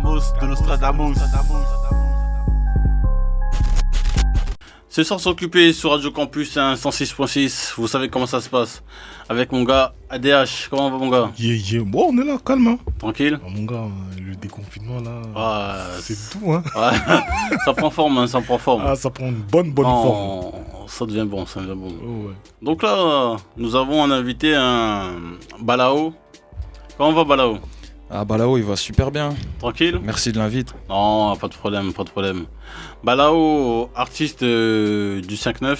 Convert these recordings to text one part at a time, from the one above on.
de Nostradamus. C'est sans s'occuper sur Radio Campus 106.6. Vous savez comment ça se passe. Avec mon gars ADH. Comment va mon gars? Bon, on est là, calme. Hein. Tranquille. Mon gars, le déconfinement là, c'est c'est- tout. Hein. Ça prend forme, ça prend forme. Ça prend une bonne forme. Ça devient bon, ça devient bon. Oh, ouais. Donc là, nous avons un invité, un Balao. Comment va Balao? Balao, il va super bien. Tranquille? Merci de l'invite. Non, pas de problème, pas de problème. Balao, artiste du 5-9.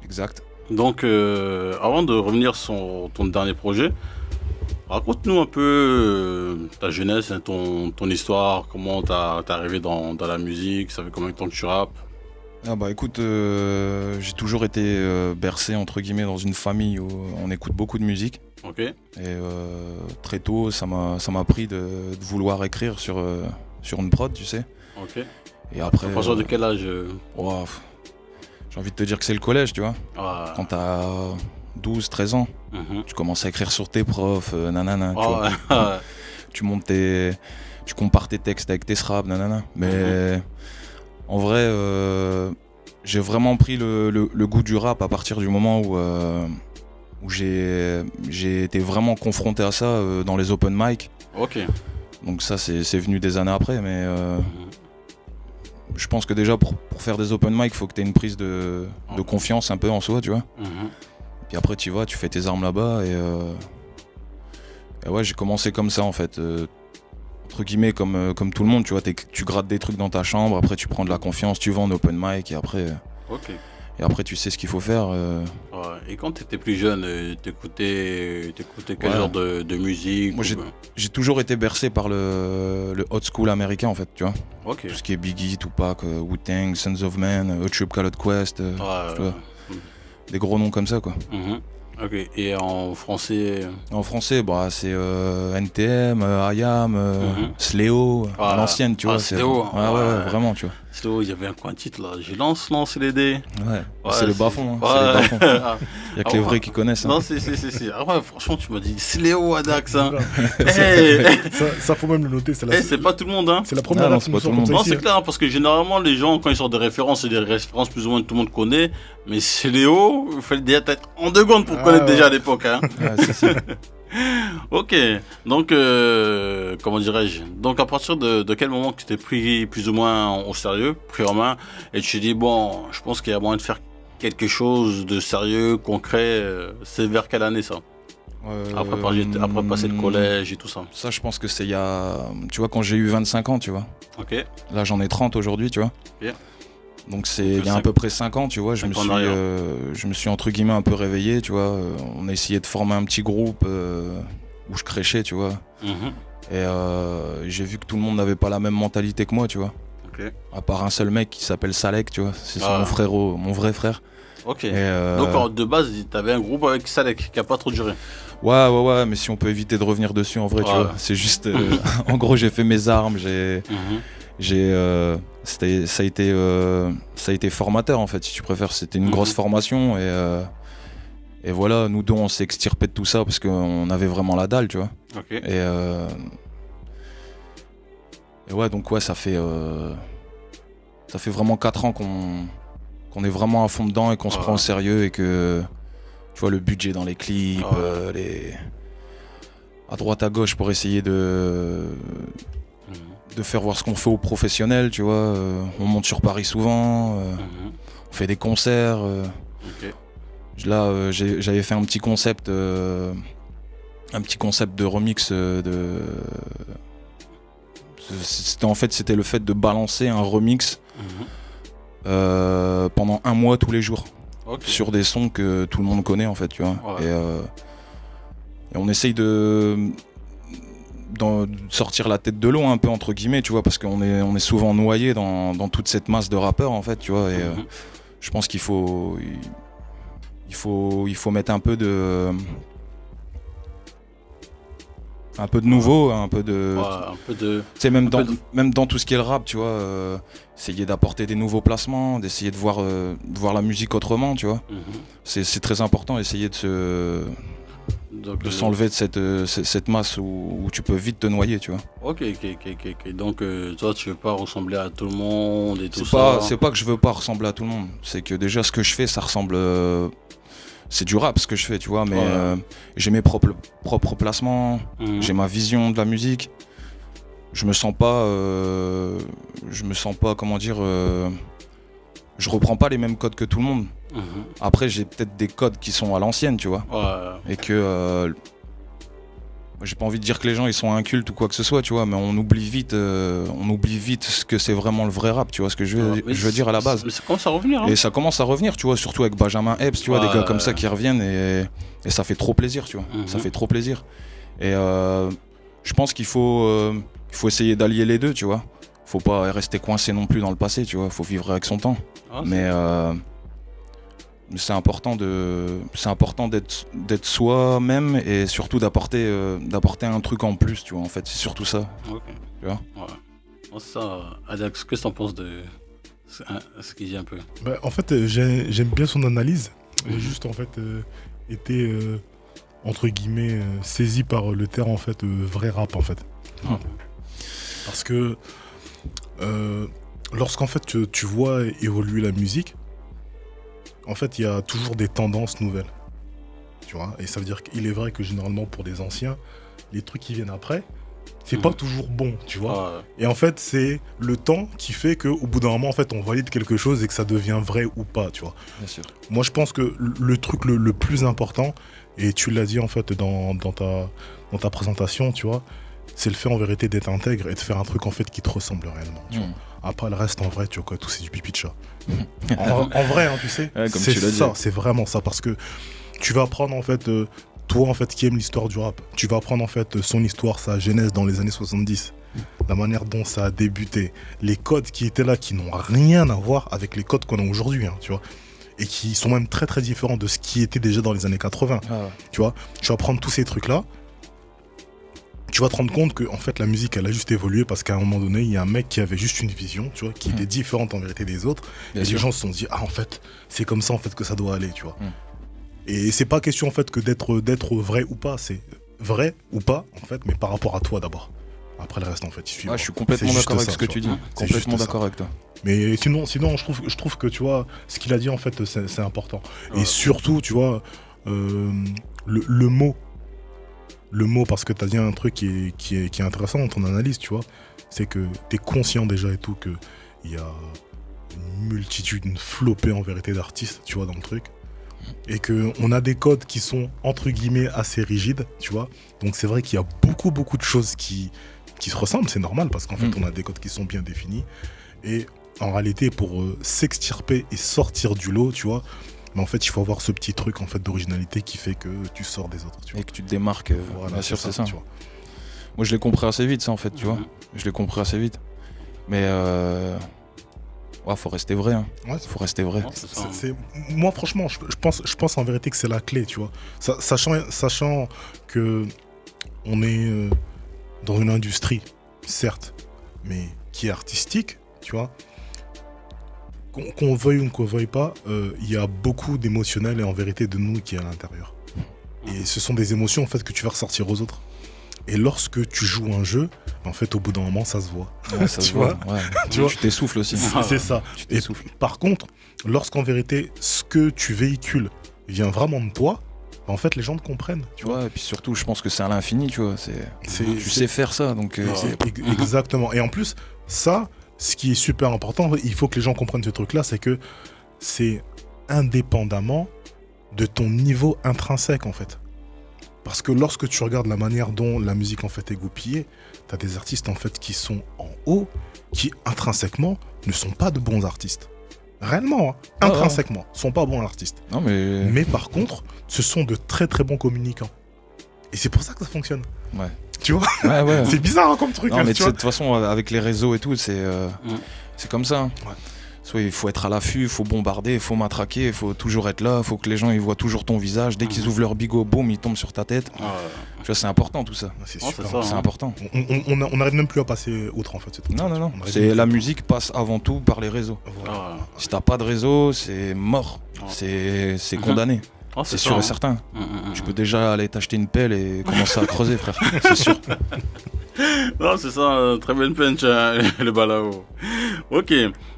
Exact. Donc, avant de revenir sur ton dernier projet, raconte-nous un peu ta jeunesse, hein, ton histoire, comment t'es arrivé dans la musique, ça fait combien de temps que tu rappes? Écoute, j'ai toujours été bercé entre guillemets dans une famille où on écoute beaucoup de musique. Ok. Et très tôt, ça m'a pris de vouloir écrire sur une prod, tu sais. Ok. Et après. À partir de quel âge J'ai envie de te dire que c'est le collège, tu vois. Ah, Quand t'as 12, 13 ans, mhm. tu commences à écrire sur tes profs, nanana, tu Ah, vois. ouais. Tu compares tes textes avec tes sraps, nanana. Mais en vrai, j'ai vraiment pris le goût du rap à partir du moment où j'ai été vraiment confronté à ça dans les open mic. Ok. Donc ça, c'est venu des années après, mais Mhm. je pense que déjà pour faire des open mic, il faut que tu aies une prise de confiance un peu en soi, tu vois. Mhm. Puis après, tu vas, tu fais tes armes là-bas et ouais, j'ai commencé comme ça en fait. Entre guillemets, comme tout le monde, tu vois, tu grattes des trucs dans ta chambre, après tu prends de la confiance, tu vas en open mic et après tu sais ce qu'il faut faire. Ouais. Et quand tu étais plus jeune, t'écoutais quel Ouais. genre de musique? Moi, j'ai toujours été bercé par le old school américain en fait, tu vois. Ok. Tout ce qui est Biggie, Tupac, Wu-Tang, Sons of Man, A Tribe Called Quest, Ouais. tu vois, des gros noms comme ça quoi. Mhm. Ok. Et en français? En français, c'est NTM, IAM, Sléo, à l'ancienne, tu vois. Sléo, Ouais, vraiment, tu vois. Il y avait un titre là. J'ai lance les dés. Ouais, c'est les bas-fonds, c'est les bas-fonds. Il n'y a que les vrais qui connaissent. Hein. Non, c'est. Ah ouais, franchement, tu m'as dit Sléo Adax. Hein. Ça faut même le noter. C'est pas tout le monde, hein. C'est la première Non, fois c'est qu'on pas sort tout le comme ça Non, ici, c'est hein. clair, hein, parce que généralement, les gens, quand ils sortent des références, c'est des références plus ou moins que tout le monde connaît. Mais Sléo, il fallait déjà être en 2 secondes pour connaître déjà à l'époque. Hein. Ouais, c'est. Ok, donc, comment dirais-je? Donc, à partir de quel moment que tu t'es pris plus ou moins au sérieux, pris en main, et tu t'es dit, bon, je pense qu'il y a moyen de faire quelque chose de sérieux, concret, c'est vers quelle année ça? Après passer le collège et tout ça. Ça, je pense que c'est il y a. Tu vois, quand j'ai eu 25 ans, tu vois. Ok. Là, j'en ai 30 aujourd'hui, tu vois. Bien. Donc, c'est il y a à peu près 5 ans, tu vois. Je me suis entre guillemets un peu réveillé, tu vois. On a essayé de former un petit groupe où je créchais, tu vois. Mhm. Et j'ai vu que tout le monde n'avait pas la même mentalité que moi, tu vois. Ok. À part un seul mec qui s'appelle Salek, tu vois. C'est mon vrai frère. Ok. Et, Donc, de base, t'avais un groupe avec Salek qui a pas trop duré. Ouais, mais si on peut éviter de revenir dessus, en vrai, tu vois. C'est juste. En gros, j'ai fait mes armes, ça a été formateur, en fait, si tu préfères. C'était une grosse formation et voilà, nous deux, on s'est extirpé de tout ça parce qu'on avait vraiment la dalle, tu vois. Ok. Et ouais, donc ouais, ça fait vraiment 4 ans qu'on est vraiment à fond dedans et qu'on se prend au sérieux et que, tu vois, le budget dans les clips, à droite à gauche pour essayer de faire voir ce qu'on fait aux professionnels, tu vois. On monte sur Paris souvent, on fait des concerts. Ok. Là, j'avais fait un petit concept de remix c'était le fait de balancer un remix pendant 1 mois tous les jours sur des sons que tout le monde connaît, en fait, tu vois. Ouais. Et on essaye de sortir la tête de l'eau un peu, entre guillemets, tu vois, parce qu'on est souvent noyé dans toute cette masse de rappeurs, en fait, tu vois. Et je pense qu'il faut mettre un peu de nouveau, un peu de. Tu sais, même dans tout ce qui est le rap, tu vois, essayer d'apporter des nouveaux placements, d'essayer de voir la musique autrement, tu vois. C'est très important, essayer Donc, de s'enlever de cette masse où tu peux vite te noyer, tu vois. Ok. Donc toi, tu veux pas ressembler à tout le monde et tout ça. C'est pas que je veux pas ressembler à tout le monde. C'est que déjà ce que je fais, ça ressemble. C'est du rap ce que je fais, tu vois. Mais j'ai mes propres placements. J'ai ma vision de la musique. Je me sens pas. Comment dire. Je reprends pas les mêmes codes que tout le monde. Après, j'ai peut-être des codes qui sont à l'ancienne, tu vois. Et que j'ai pas envie de dire que les gens ils sont incultes ou quoi que ce soit, tu vois, mais on oublie vite ce que c'est vraiment le vrai rap, tu vois ce que je veux dire à la base. Mais ça commence à revenir. Hein. Et ça commence à revenir, tu vois, surtout avec Benjamin Epps, tu vois, des gars comme ça qui reviennent et ça fait trop plaisir, tu vois. Ça fait trop plaisir. Et je pense qu'il faut essayer d'allier les deux, tu vois. Faut pas rester coincé non plus dans le passé, tu vois. Faut vivre avec son temps. Mais c'est important d'être soi-même et surtout d'apporter un truc en plus, tu vois. En fait, c'est surtout ça. Ok. Tu vois. Ouais. Ça, Alex, qu'est-ce que t'en penses de ce qu'il dit un peu? En fait, j'aime bien son analyse. J'ai juste en fait été entre guillemets saisi par le terme en fait vrai rap en fait. Parce que lorsqu'en fait tu vois évoluer la musique, en fait il y a toujours des tendances nouvelles, tu vois, et ça veut dire qu'il est vrai que généralement pour des anciens, les trucs qui viennent après, c'est pas toujours bon, tu vois. Et en fait c'est le temps qui fait qu'au bout d'un moment en fait on valide quelque chose et que ça devient vrai ou pas, tu vois. Bien sûr. Moi je pense que le truc le plus important, et tu l'as dit en fait dans ta présentation, tu vois, c'est le fait en vérité d'être intègre et de faire un truc en fait qui te ressemble réellement, tu vois. Après le reste en vrai, tu vois, tout c'est du pipi de chat. en vrai, hein, tu sais, ouais, comme c'est tu l'as ça, dit. c'est vraiment ça, parce que tu vas apprendre en fait, toi en fait qui aime l'histoire du rap, tu vas apprendre en fait son histoire, sa genèse dans les années 70, la manière dont ça a débuté, les codes qui étaient là qui n'ont rien à voir avec les codes qu'on a aujourd'hui, hein, tu vois. Et qui sont même très très différents de ce qui était déjà dans les années 80. Tu vois, tu vas prendre tous ces trucs-là, tu vas te rendre compte que en fait la musique elle a juste évolué parce qu'à un moment donné il y a un mec qui avait juste une vision, tu vois, qui était différente en vérité des autres. Bien et sûr. Les gens se sont dit en fait c'est comme ça en fait que ça doit aller, tu vois. Et c'est pas question en fait que d'être vrai ou pas, c'est vrai ou pas en fait, mais par rapport à toi d'abord. Après le reste en fait il suit. Je suis complètement d'accord avec ce que tu dis. Complètement d'accord avec toi. Mais sinon je trouve que tu vois ce qu'il a dit en fait c'est important. Et surtout tu vois le mot, parce que tu as dit un truc qui est intéressant dans ton analyse, tu vois, c'est que tu es conscient déjà et tout qu'il y a une multitude, une flopée en vérité d'artistes, tu vois, dans le truc. Et qu'on a des codes qui sont entre guillemets assez rigides, tu vois. Donc c'est vrai qu'il y a beaucoup de choses qui se ressemblent, c'est normal, parce qu'en fait on a des codes qui sont bien définis. Et en réalité, pour s'extirper et sortir du lot, tu vois, mais en fait, il faut avoir ce petit truc en fait d'originalité qui fait que tu sors des autres, tu vois. Et que tu te démarques. Voilà, bien sûr, c'est ça. Tu vois. Moi, je l'ai compris assez vite, ça, en fait, tu vois. Je l'ai compris assez vite. Mais faut rester vrai. Hein. Ouais, faut rester vrai. Moi, franchement, je pense en vérité que c'est la clé, tu vois. Sachant que on est dans une industrie, certes, mais qui est artistique, tu vois. Qu'on veuille ou qu'on veuille pas, il y a beaucoup d'émotionnel et en vérité de nous qui est à l'intérieur. Et ce sont des émotions en fait que tu vas ressortir aux autres. Et lorsque tu joues un jeu, en fait au bout d'un moment ça se voit. Ouais, ça se voit. Ouais. Tu t'essouffles aussi. C'est ça. Tu t'essouffles. Et par contre, lorsqu'en vérité ce que tu véhicules vient vraiment de toi, en fait les gens te comprennent. Tu vois. Et puis surtout je pense que c'est à l'infini, tu vois. Tu sais faire ça, donc. Exactement. Et en plus ça. Ce qui est super important, il faut que les gens comprennent ce truc-là, c'est que c'est indépendamment de ton niveau intrinsèque en fait. Parce que lorsque tu regardes la manière dont la musique en fait est goupillée, t'as des artistes en fait qui sont en haut, qui intrinsèquement ne sont pas de bons artistes. Réellement, hein, intrinsèquement, sont pas bons artistes. Non, mais par contre, ce sont de très très bons communicants. Et c'est pour ça que ça fonctionne. Ouais. Tu vois, ouais. C'est bizarre hein, comme truc. Non, hein, mais de toute façon, avec les réseaux et tout, c'est comme ça. Hein. Ouais. Soit il faut être à l'affût, il faut bombarder, il faut matraquer, il faut toujours être là, il faut que les gens ils voient toujours ton visage. Dès qu'ils ouvrent leur bigot, boum, ils tombent sur ta tête. Tu vois, c'est important tout ça. C'est super, ça, c'est important. On n'arrive même plus à passer outre en fait. Non. La musique passe avant tout par les réseaux. Voilà. Si t'as pas de réseau, c'est mort. C'est condamné. Ah, c'est ça, sûr hein. et certain. Mm. Tu peux déjà aller t'acheter une pelle et commencer à creuser, frère. C'est sûr. Non, c'est ça, très belle punch, hein, le balao. Ok,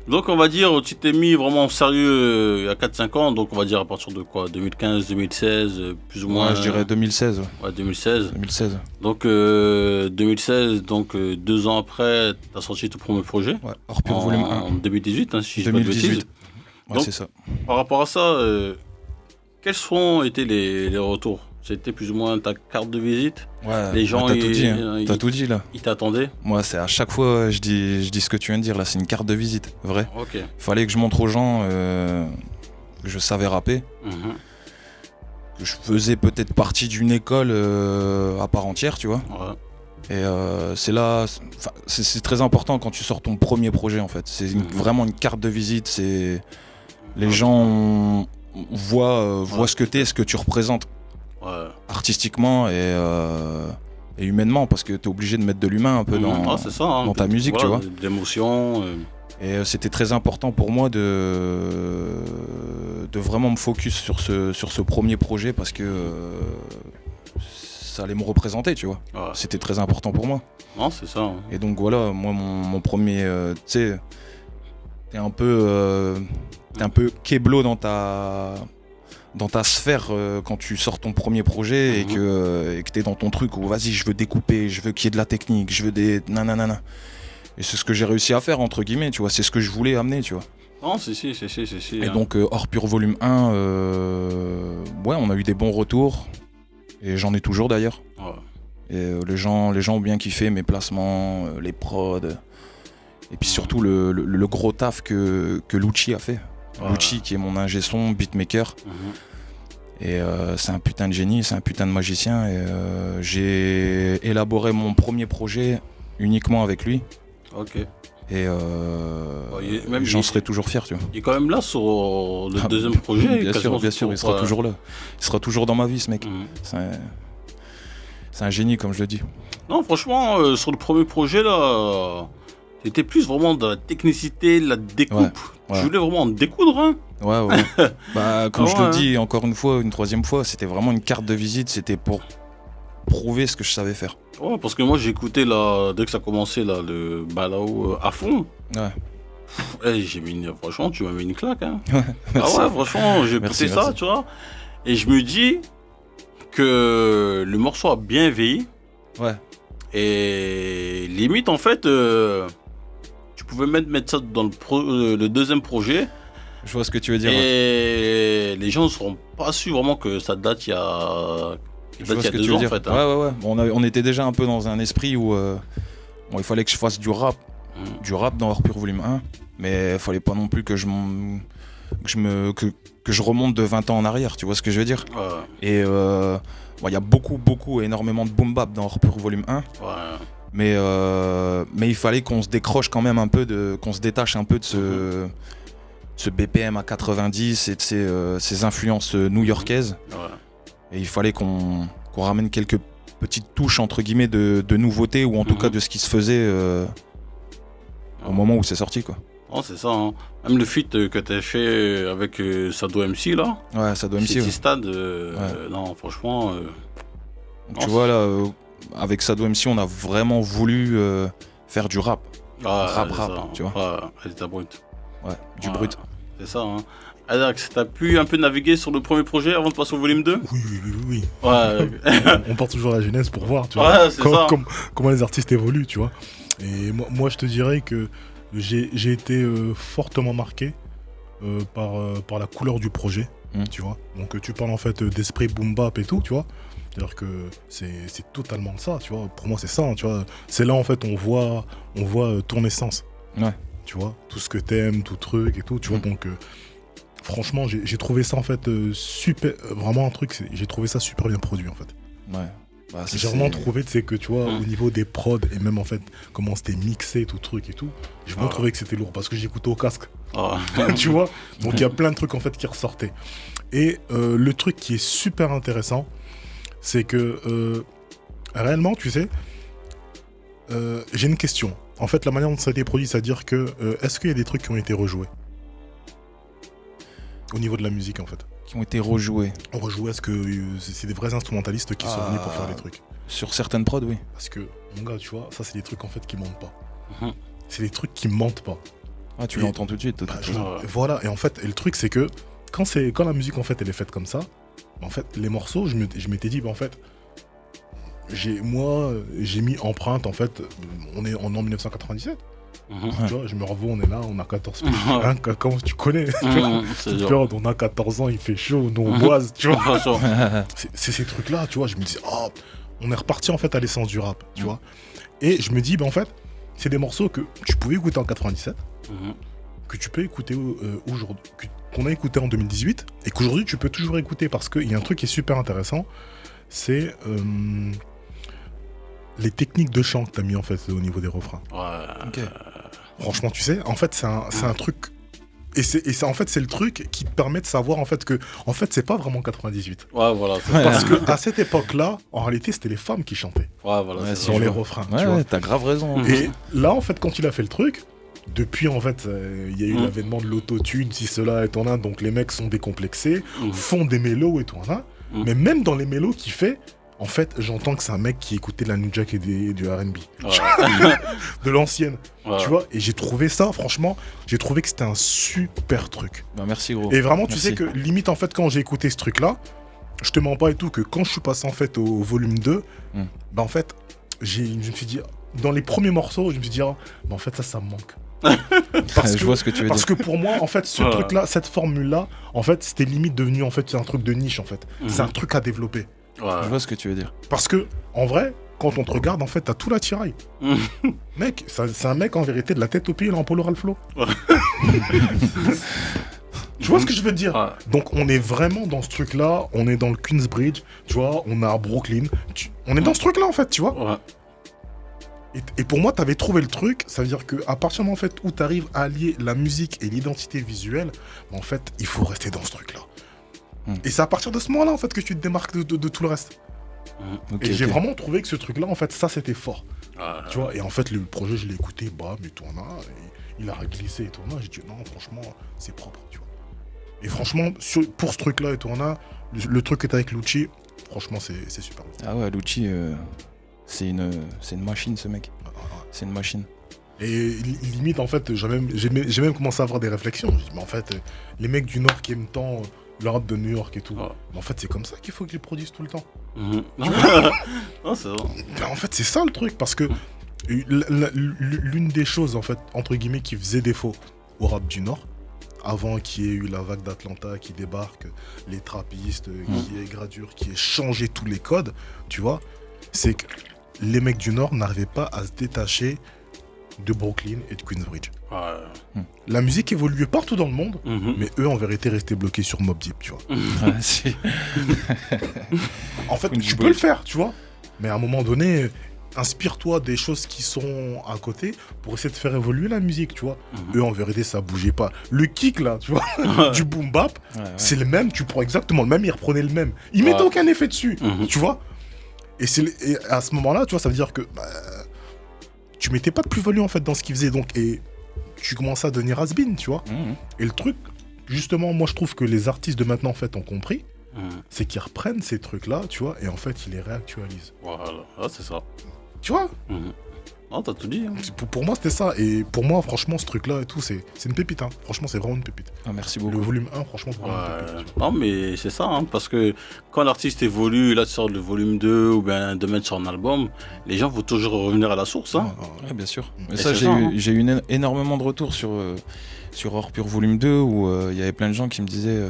donc on va dire, tu t'es mis vraiment sérieux il y a 4-5 ans, donc on va dire à partir de quoi, 2015, 2016, plus ou moins. Moi, je dirais 2016. Ouais, 2016. 2016. Donc 2016, donc 2 ans après, t'as sorti ton premier projet. Ouais, hors pur volume 1. En 2018, hein, si je dis pas de 2018. bêtises. Ouais, Donc, c'est ça. Par rapport à ça, quels ont été les retours? C'était plus ou moins ta carte de visite? Ouais, Les gens, t'as tout dit, hein. T'as tout dit là. Ils t'attendaient? Moi, c'est à chaque fois, je dis ce que tu viens de dire là, c'est une carte de visite, vrai. Ok. Fallait que je montre aux gens que je savais rapper, Mhm. que je faisais peut-être partie d'une école à part entière, tu vois. Ouais. Et c'est là, c'est très important quand tu sors ton premier projet en fait. C'est vraiment une carte de visite. C'est les gens voient ce que t'es, ce que tu représentes Ouais. artistiquement et humainement, parce que t'es obligé de mettre de l'humain un peu dans, c'est ça, hein. dans ta musique, Voilà, tu vois. d'émotion. Et c'était très important pour moi de vraiment me focus sur ce premier projet parce que ça allait me représenter, tu vois. Ouais. C'était très important pour moi. Non, c'est ça. Hein. Et donc voilà, moi mon premier, tu sais, t'es un peu keblo dans ta sphère quand tu sors ton premier projet et que t'es dans ton truc où vas-y, je veux découper, je veux qu'il y ait de la technique, je veux des nanana. Et c'est ce que j'ai réussi à faire entre guillemets, tu vois, c'est ce que je voulais amener, tu vois. Non, si. Et donc hors pur volume 1, ouais, on a eu des bons retours et j'en ai toujours d'ailleurs. Ouais. Et les gens ont bien kiffé mes placements, les prods. Et puis surtout le gros taf que Lucci a fait. Ouais. Lucci qui est mon ingé son, beatmaker. Et c'est un putain de génie, c'est un putain de magicien. Et j'ai élaboré mon premier projet uniquement avec lui. Ok. Et même j'en serai toujours fier, tu vois. Il est quand même là sur le deuxième projet. Bien sûr, il sera toujours là. Il sera toujours dans ma vie, ce mec. C'est un génie, comme je le dis. Non, franchement, sur le premier projet, là, t'étais plus vraiment dans la technicité, la découpe. Ouais. Tu voulais vraiment en découdre, hein. Ouais. Bah, comme je te Ouais. le dis, encore une fois, une troisième fois, c'était vraiment une carte de visite. C'était pour prouver ce que je savais faire. Ouais, parce que moi, j'ai écouté, là, dès que ça a commencé, là, le balao à fond. Ouais. Franchement, tu m'as mis une claque, hein. Merci. Ah ouais, franchement, j'ai Merci, écouté ça, merci. tu vois. Et je me dis que le morceau a bien vieilli. Ouais. Et limite, en fait, tu pouvais mettre ça dans le deuxième projet. Je vois ce que tu veux dire. Et les gens ne seront pas su vraiment que ça date il y a, Je vois il y ce a que 2 tu veux ans, dire. en fait. Hein. Ouais. Bon, on était déjà un peu dans un esprit où bon, il fallait que je fasse du rap dans Hors Pur Volume 1, mais il fallait pas non plus que je remonte de 20 ans en arrière, tu vois ce que je veux dire. Ouais. Et bon, y a énormément de boom bap dans Hors Pur Volume 1. Ouais. Mais il fallait qu'on se décroche quand même un peu, qu'on se détache un peu de ce BPM à 90 et de ces influences new-yorkaises. Ouais. Et il fallait qu'on ramène quelques petites touches entre guillemets de nouveautés ou en tout cas de ce qui se faisait au moment où c'est sorti, quoi. Oh, c'est ça. Hein. Même le feat que tu as fait avec Sado MC là. Ouais, Sado MC. City Ouais. Stade. Non, franchement. Donc, tu vois là, avec Sado MC, on a vraiment voulu faire du rap. Rap, tu vois. Ouais, c'était brut. Ouais, du brut. C'est ça. Hein. Alex, t'as pu un peu naviguer sur le premier projet avant de passer au volume 2 ? Oui. Ouais. On part toujours à la jeunesse pour voir, tu vois, Ouais, c'est ça. comment les artistes évoluent, tu vois. Et moi, je te dirais que j'ai été fortement marqué par la couleur du projet, tu vois. Donc tu parles en fait d'esprit boom bap et tout, tu vois. C'est-à-dire que c'est totalement ça, tu vois. Pour moi, c'est ça, hein, tu vois. C'est là en fait on voit ton essence. Ouais. Tu vois, tout ce que t'aimes, tout truc et tout, tu vois. Donc franchement, j'ai trouvé ça en fait super, vraiment un truc. J'ai trouvé ça super bien produit en fait. Ouais. Bah, j'ai vraiment trouvé, tu sais, que tu vois, au niveau des prods et même en fait comment c'était mixé, tout truc et tout, j'ai vraiment trouvé que c'était lourd parce que j'écoutais au casque. Tu vois, donc il y a plein de trucs en fait qui ressortaient. Et le truc qui est super intéressant, c'est que réellement, tu sais, j'ai une question. En fait, la manière dont ça a été produit, c'est-à-dire que est-ce qu'il y a des trucs qui ont été rejoués au niveau de la musique en fait, Qui ont été rejoués. On rejouait parce que c'est des vrais instrumentalistes qui sont venus pour faire des trucs. Sur certaines prods, oui. Parce que, mon gars, tu vois, ça c'est des trucs en fait qui mentent pas. Mhm. C'est des trucs qui mentent pas. Ah, tu Et- l'entends tout de suite. Bah, Ouais. Voilà, et en fait, et le truc c'est que quand la musique en fait elle est faite comme ça, en fait les morceaux, je m'étais dit, bah, en fait, j'ai mis empreinte en fait, on est en 1997, Mhm. tu vois, je me revois, on est là, on a 14 piges, hein, comment tu connais, tu vois, Mhm. C'est cette dur. période, on a 14 ans, il fait chaud, nous on boise, tu vois. Attention. C'est ces trucs-là, tu vois, je me dis, oh, on est reparti en fait à l'essence du rap, tu vois. Et je me dis, bah en fait, c'est des morceaux que tu pouvais écouter en 97, Mhm. que tu peux écouter aujourd'hui, qu'on a écouté en 2018, et qu'aujourd'hui tu peux toujours écouter, parce qu'il y a un truc qui est super intéressant, c'est les techniques de chant que tu as mis en fait au niveau des refrains. Ouais. Ok. Franchement, tu sais, en fait, c'est un truc. Et c'est en fait, c'est le truc qui te permet de savoir en fait que, en fait, c'est pas vraiment 98. Ouais, voilà. c'est Ouais. ça. Parce que à cette époque-là, en réalité, c'était les femmes qui chantaient Ouais, voilà. Ouais, c'est si ça. dans je les vois. refrains. tu Ouais, vois. ouais, t'as grave raison. Et là, en fait, quand il a fait le truc, depuis en fait, il y a eu Mm. l'avènement de l'autotune, si cela est en un, donc les mecs sont décomplexés, Mhm. font des mélos et tout en un. Mm. Mais même dans les mélos qu'il fait, en fait, j'entends que c'est un mec qui écoutait de la New Jack et du R&B, Ouais. de l'ancienne. Ouais. Tu vois, et j'ai trouvé ça, franchement, j'ai trouvé que c'était un super truc. Bah, merci, gros. Et vraiment, tu Merci. sais que limite, en fait, quand j'ai écouté ce truc-là, je te mens pas et tout, que quand je suis passé en fait au volume 2, Mm. bah en fait, je me suis dit, dans les premiers morceaux, je me suis dit, ah, bah en fait, ça me manque. Parce Je que, vois ce que tu veux parce dire. que pour moi, en fait, ce Ouais. truc-là, cette formule-là, en fait, c'était limite devenu en fait un truc de niche, en fait. Mhm. C'est un truc à développer. Je Ouais. vois ce que tu veux dire. Parce que, en vrai, quand on te regarde, en fait, t'as tout l'attirail. Mhm. Mec, c'est un mec en vérité de la tête aux pieds, il est en polo Ralph Lauren. Ouais. Tu vois ce que je veux te dire? Ouais. Donc on est vraiment dans ce truc-là, on est dans le Queensbridge, tu vois, on est à Brooklyn, on est dans ce truc-là en fait, tu vois. Ouais. Et pour moi, t'avais trouvé le truc, ça veut dire qu'à partir du moment en fait, où t'arrives à allier la musique et l'identité visuelle, bah, en fait, il faut rester dans ce truc-là. Et c'est à partir de ce moment-là en fait que tu te démarques de tout le reste. Ok, Et j'ai ok. vraiment trouvé que ce truc-là, en fait, ça c'était fort. Ouais. Tu vois, et en fait, le projet, je l'ai écouté, bam, et tout, il a glissé et tout, j'ai dit non, franchement, c'est propre, tu vois. Et franchement, pour ce truc-là et tout, le truc que t'as avec Lucci, franchement, c'est super. Ah ouais, Lucci, c'est une machine, ce mec. C'est une machine. Et limite, en fait, j'ai même commencé à avoir des réflexions. J'ai dit, mais en fait, les mecs du Nord qui aiment tant le rap de New York et tout, Ouais. mais en fait, c'est comme ça qu'il faut qu'ils produisent tout le temps. Mhm. Non, c'est vrai. Ben, en fait, c'est ça le truc, parce que l'une des choses, en fait, entre guillemets, qui faisait défaut au rap du Nord, avant qu'il y ait eu la vague d'Atlanta qui débarque, les trappistes, qui ait Gradure, qui ait changé tous les codes, tu vois, c'est que les mecs du Nord n'arrivaient pas à se détacher de Brooklyn et de Queensbridge. Ouais. La musique évoluait partout dans le monde, Mhm. mais eux, en vérité, restaient bloqués sur Mobb Deep, tu vois. Ouais, si. En fait, tu Queensbridge. peux le faire, tu vois, mais à un moment donné, inspire-toi des choses qui sont à côté pour essayer de faire évoluer la musique, tu vois. Mhm. Eux, en vérité, ça bougeait pas. Le kick, là, tu vois, du boom bap, Ouais, ouais. c'est le même, tu prends exactement le même, ils reprenaient le même. Ils mettaient Ouais. aucun effet dessus, Mhm. tu vois. Et à ce moment-là, tu vois, ça veut dire que tu mettais pas de plus-value, en fait, dans ce qu'ils faisaient. Donc, et tu commençais à devenir has-been, tu vois. Mhm. Et le truc, justement, moi, je trouve que les artistes de maintenant, en fait, ont compris, Mhm. c'est qu'ils reprennent ces trucs-là, tu vois, et en fait, ils les réactualisent. Voilà. Ah, c'est ça. Tu vois. Mhm. Non, t'as tout dit. Hein. Pour moi, c'était ça. Et pour moi, franchement, ce truc-là et tout, c'est une pépite. Hein. Franchement, c'est vraiment une pépite. Ah, merci Le beaucoup. volume 1, franchement, c'est vraiment une Ouais. pépite. Non, mais c'est ça, hein, parce que quand l'artiste évolue, là, tu sors le volume 2 ou bien de mettre sur un album, les gens vont toujours revenir à la source. Hein. Ouais, bien sûr. Mais Et ça, c'est ça, hein. j'ai eu énormément de retours sur Hors Pur Volume 2 où il y avait plein de gens qui me disaient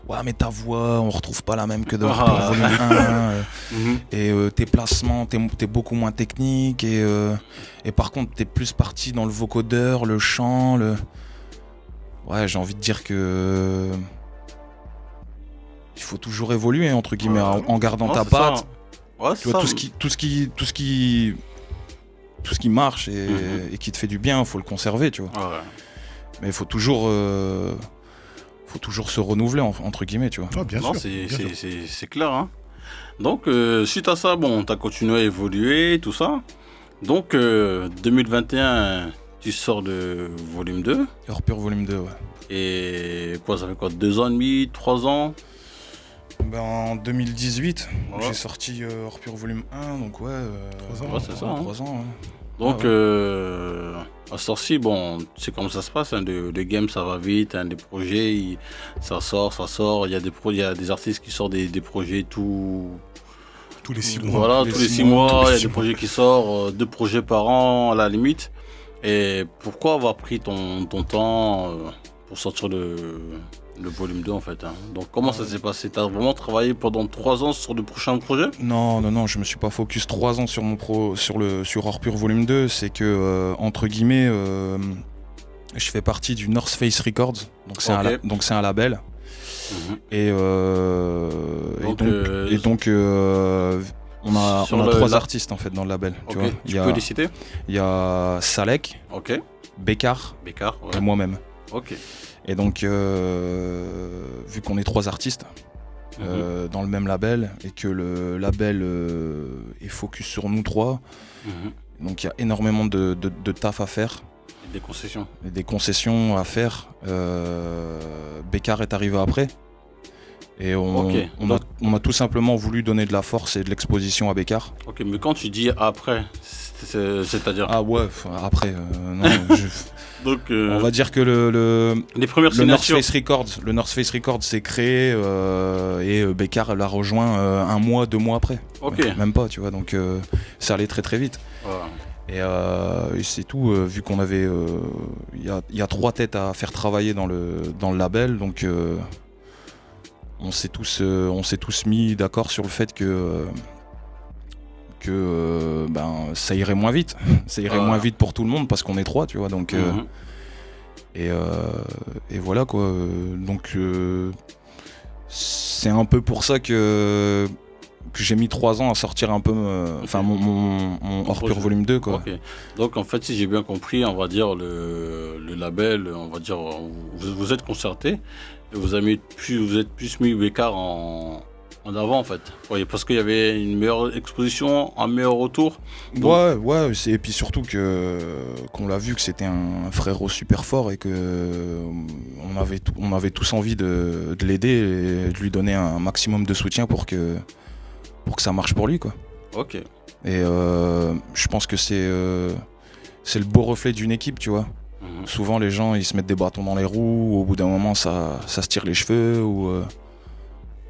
ouais, mais ta voix, on retrouve pas la même que dans Hors Pur Ah. Volume 1. Mhm. Et tes placements, t'es beaucoup moins technique. Et par contre, t'es plus parti dans le vocodeur, le chant. Ouais, j'ai envie de dire que. Il faut toujours évoluer, entre guillemets, Ouais. en gardant Non, ta c'est ça, patte. hein. Ouais, Tu c'est vois, ça. tout ce qui marche Mhm. et qui te fait du bien, faut le conserver, tu vois. Ouais. Mais il faut toujours se renouveler, entre guillemets, tu vois. Ah, bien Non, sûr. bien sûr. c'est clair. Hein. Donc, suite à ça, bon, tu as continué à évoluer, tout ça. Donc, 2021, tu sors de volume 2. Hors Pur Volume 2, ouais. Et quoi, ça fait quoi, 2 ans et demi, 3 ans En 2018, Ouais. j'ai sorti Hors Pur Volume 1, donc ouais. 3 ans. Ouais, c'est ça, hein. 3 ans, ouais. Donc, Ah à ce temps-ci, bon, tu sais comment ça se passe, hein, les games ça va vite, hein, des projets, ça sort, il y a des artistes qui sortent des projets Tous les 6 mois. voilà, tous les 6 mois, il y a tous les des 6 mois. projets qui sortent, 2 projets par an à la limite. Et pourquoi avoir pris ton temps pour sortir le volume 2 en fait, hein. Donc comment ça s'est passé? T'as vraiment travaillé pendant 3 ans sur le prochain projet? Non, je me suis pas focus 3 ans sur sur Hors Pur Volume 2, c'est que entre guillemets je fais partie du North Face Records, donc c'est Ok. donc c'est un label. Mhm. Et donc on a sur 3 artistes en fait dans le label. Tu Ok, vois. tu peux les citer? Il y a Salek, Ok, Bekar Bécard, ouais. et moi-même. Ok. Et donc vu qu'on est 3 artistes dans le même label et que le label est focus sur nous 3, Mhm. donc il y a énormément de taf à faire. Et des concessions. Et des concessions à faire. Bekar est arrivé après. Et Ok, on a tout simplement voulu donner de la force et de l'exposition à Bekar. Ok, mais quand tu dis après, c'est-à-dire? Ah ouais, après, non, Donc, on va dire que le les premières North signatures. Face Records s'est créé et Bekar l'a rejoint 1 mois, 2 mois après. Ok. Ouais, même pas, tu vois, donc ça allait très très vite. Voilà. Et c'est tout, vu qu'on avait. Il y a 3 têtes à faire travailler dans le label, donc on s'est tous mis d'accord sur le fait que ça irait moins vite. Ça irait moins vite pour tout le monde parce qu'on est 3, tu vois, donc. Mhm. Et voilà quoi. Donc c'est un peu pour ça que j'ai mis 3 ans à sortir un peu mon Hors Pur projet. Volume 2 quoi. Ok. Donc en fait, si j'ai bien compris, on va dire le label, on va dire, vous êtes concerté et vous êtes plus mis Bécard en avant en fait. Ouais, parce qu'il y avait une meilleure exposition, un meilleur retour. Donc- Ouais, et puis surtout qu'on l'a vu que c'était un frérot super fort et que on avait tous envie de l'aider et de lui donner un maximum de soutien pour que ça marche pour lui quoi. Ok. Et je pense que c'est le beau reflet d'une équipe, tu vois. Mhm. Souvent les gens ils se mettent des bâtons dans les roues, au bout d'un moment ça se tire les cheveux ou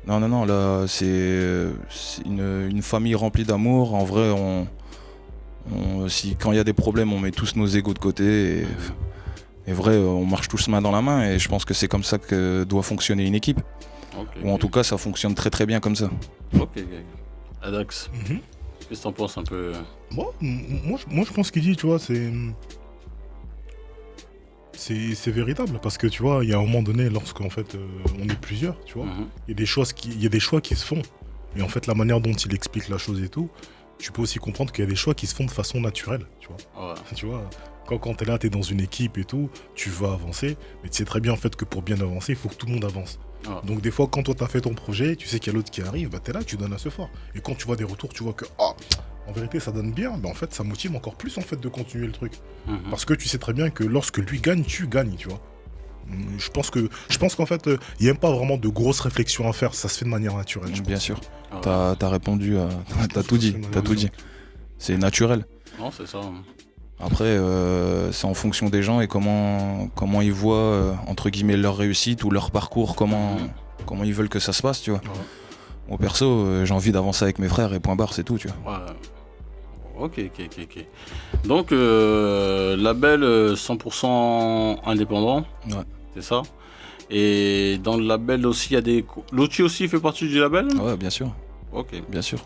non, là c'est une famille remplie d'amour. En vrai, quand il y a des problèmes, on met tous nos égos de côté et vrai, on marche tous main dans la main et je pense que c'est comme ça que doit fonctionner une équipe. Ok. Ou en tout cas, ça fonctionne très très bien comme ça. Ok. Adax, Mhm. qu'est-ce que t'en penses un peu? Moi, je pense qu'il dit, tu vois, c'est véritable parce que tu vois, il y a un moment donné, lorsqu'en fait on est plusieurs, tu vois, Mhm. il y a des choix qui se font. Et en fait, la manière dont il explique la chose et tout, tu peux aussi comprendre qu'il y a des choix qui se font de façon naturelle, tu vois. Ouais. Tu vois, quand t'es là, t'es dans une équipe et tout, tu vas avancer, mais tu sais très bien en fait que pour bien avancer, il faut que tout le monde avance. Ouais. Donc des fois, quand toi t'as fait ton projet, tu sais qu'il y a l'autre qui arrive, bah t'es là, tu donnes un ce fort. Et quand tu vois des retours, tu vois que en vérité ça donne bien, bah en fait ça motive encore plus en fait de continuer le truc. Mhm. Parce que tu sais très bien que lorsque lui gagne, tu gagnes, tu vois. Je pense qu'en fait, il n'y a même pas vraiment de grosses réflexions à faire, ça se fait de manière naturelle. je Bien pense. sûr. Ouais. T'as répondu, t'as tout dit, c'est t'as tout dit. C'est naturel. Non, c'est ça. Après, c'est en fonction des gens et comment ils voient entre guillemets leur réussite ou leur parcours, comment ils veulent que ça se passe, tu vois. Ouais. Moi perso, j'ai envie d'avancer avec mes frères et point barre, c'est tout, tu vois. Ouais. Ok. Donc, label 100% indépendant, Ouais. c'est ça? Et dans le label aussi, il y a des. Loti aussi fait partie du label? Ah ouais, bien sûr, Ok. bien sûr.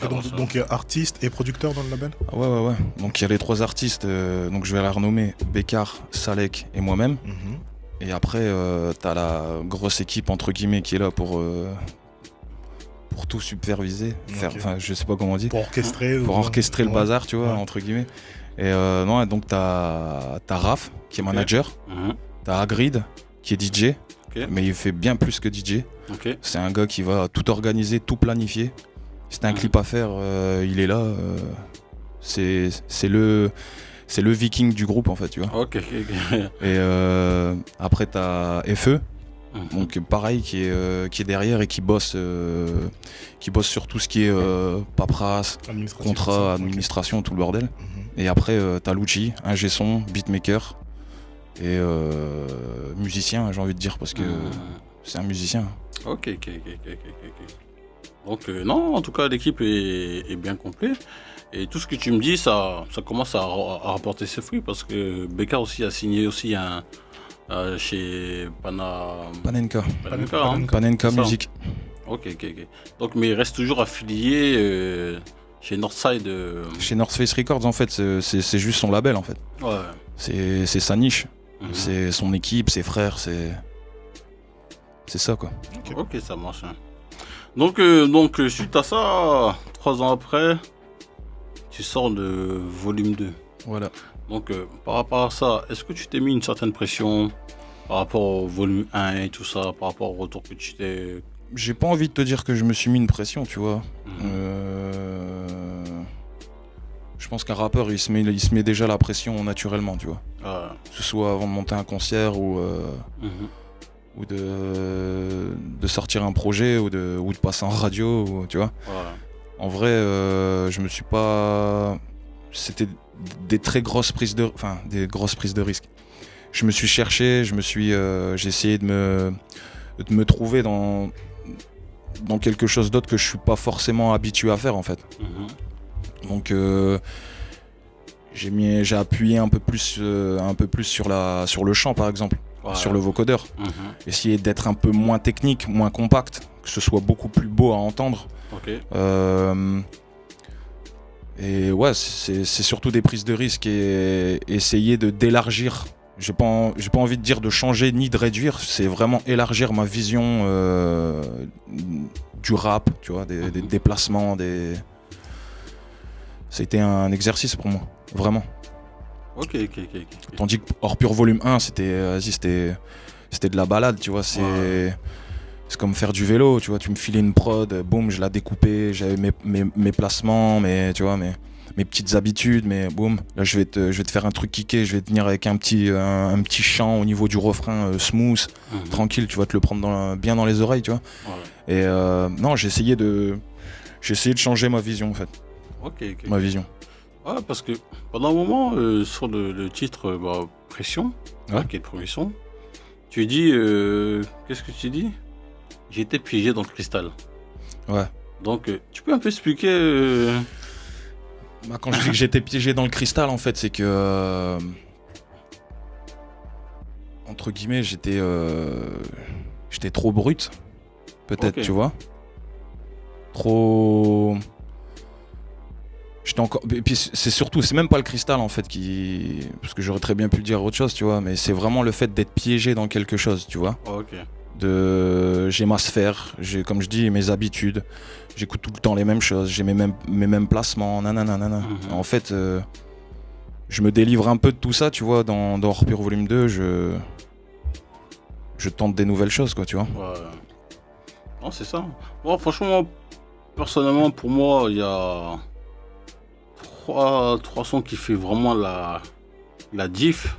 Ok, donc il y a artiste et producteur dans le label. Ah ouais. Donc il y a les 3 artistes, donc je vais la renommer Bekar, Salek et moi-même. Et après, t'as la grosse équipe entre guillemets qui est là pour tout superviser, Ok. enfin je sais pas comment on dit, Pour orchestrer. pour orchestrer le Ouais. bazar, tu vois, Ouais. entre guillemets. Et non, donc t'as Raph qui est Ok. manager, Mhm. t'as Agrid qui est DJ, Ok. mais il fait bien plus que DJ. Ok. C'est un gars qui va tout organiser, tout planifier. Si t'as un Mhm. clip à faire, il est là. C'est le viking du groupe en fait, tu vois. Ok. Et après t'as FE Donc pareil, qui est derrière et qui bosse sur tout ce qui est paperasse, contrat, administration, tout le bordel. Et après, t'as Lucci, ingé son, beatmaker et musicien, j'ai envie de dire, parce que c'est un musicien. Ok. Donc non, en tout cas, l'équipe est bien complète. Et tout ce que tu me dis, ça commence à rapporter ses fruits, parce que Beka aussi a signé aussi chez Panenka C'est ça. Music. Ok. Donc, mais il reste toujours affilié chez Northside. Chez North Face Records, en fait, c'est juste son label, en fait. Ouais. C'est sa niche. C'est son équipe, ses frères, c'est ça, quoi. Ok, ça marche. Hein. Donc, suite à ça, 3 ans après, tu sors de volume 2. Voilà. Donc, par rapport à ça, est-ce que tu t'es mis une certaine pression par rapport au volume 1 et tout ça, par rapport au retour que tu t'es... J'ai pas envie de te dire que je me suis mis une pression, tu vois. Je pense qu'un rappeur, il se met déjà la pression naturellement, tu vois. Que ce soit avant de monter un concert ou de sortir un projet ou de passer en radio, ou, tu vois. En vrai, je me suis pas... C'était des grosses prises de risque. Je me suis cherché, j'ai essayé de me trouver dans quelque chose d'autre que je suis pas forcément habitué à faire, en fait. Donc j'ai appuyé un peu plus sur le chant, par exemple, sur le vocodeur. Essayer d'être un peu moins technique, moins compact, que ce soit beaucoup plus beau à entendre. Et ouais, c'est surtout des prises de risque et essayer d'élargir. J'ai pas envie de dire de changer ni de réduire, c'est vraiment élargir ma vision du rap, tu vois, des déplacements, C'était un exercice pour moi, vraiment. Ok. Tandis que hors pur volume 1, c'était de la balade, tu vois, c'est comme faire du vélo, tu vois, tu me filais une prod, boum, je la découpais, j'avais mes placements, tu vois, mes petites habitudes, mais boum, là je vais te faire un truc kické, je vais te venir avec un petit chant au niveau du refrain smooth, tranquille, tu vas te le prendre bien dans les oreilles, tu vois. Et non, j'ai essayé de changer ma vision, en fait. Ma vision. Ouais, parce que pendant un moment, sur le titre Pression, qui est Progression, tu dis, qu'est-ce que tu dis? J'ai été piégé dans le cristal. Ouais. Donc, tu peux un peu expliquer quand je dis que j'étais piégé dans le cristal, en fait, c'est que entre guillemets, j'étais trop brut, peut-être, tu vois. Trop. J'étais encore. Et puis c'est même pas le cristal, en fait, parce que j'aurais très bien pu dire autre chose, tu vois, mais c'est vraiment le fait d'être piégé dans quelque chose, tu vois. J'ai ma sphère, j'ai, comme je dis, mes habitudes, j'écoute tout le temps les mêmes choses, j'ai mes mêmes placements, nanana. En fait, je me délivre un peu de tout ça, tu vois, dans Hors Pur Volume 2, je tente des nouvelles choses, quoi, tu vois. Non, c'est ça. Bon, franchement, personnellement, pour moi, il y a trois sons qui fait vraiment la diff.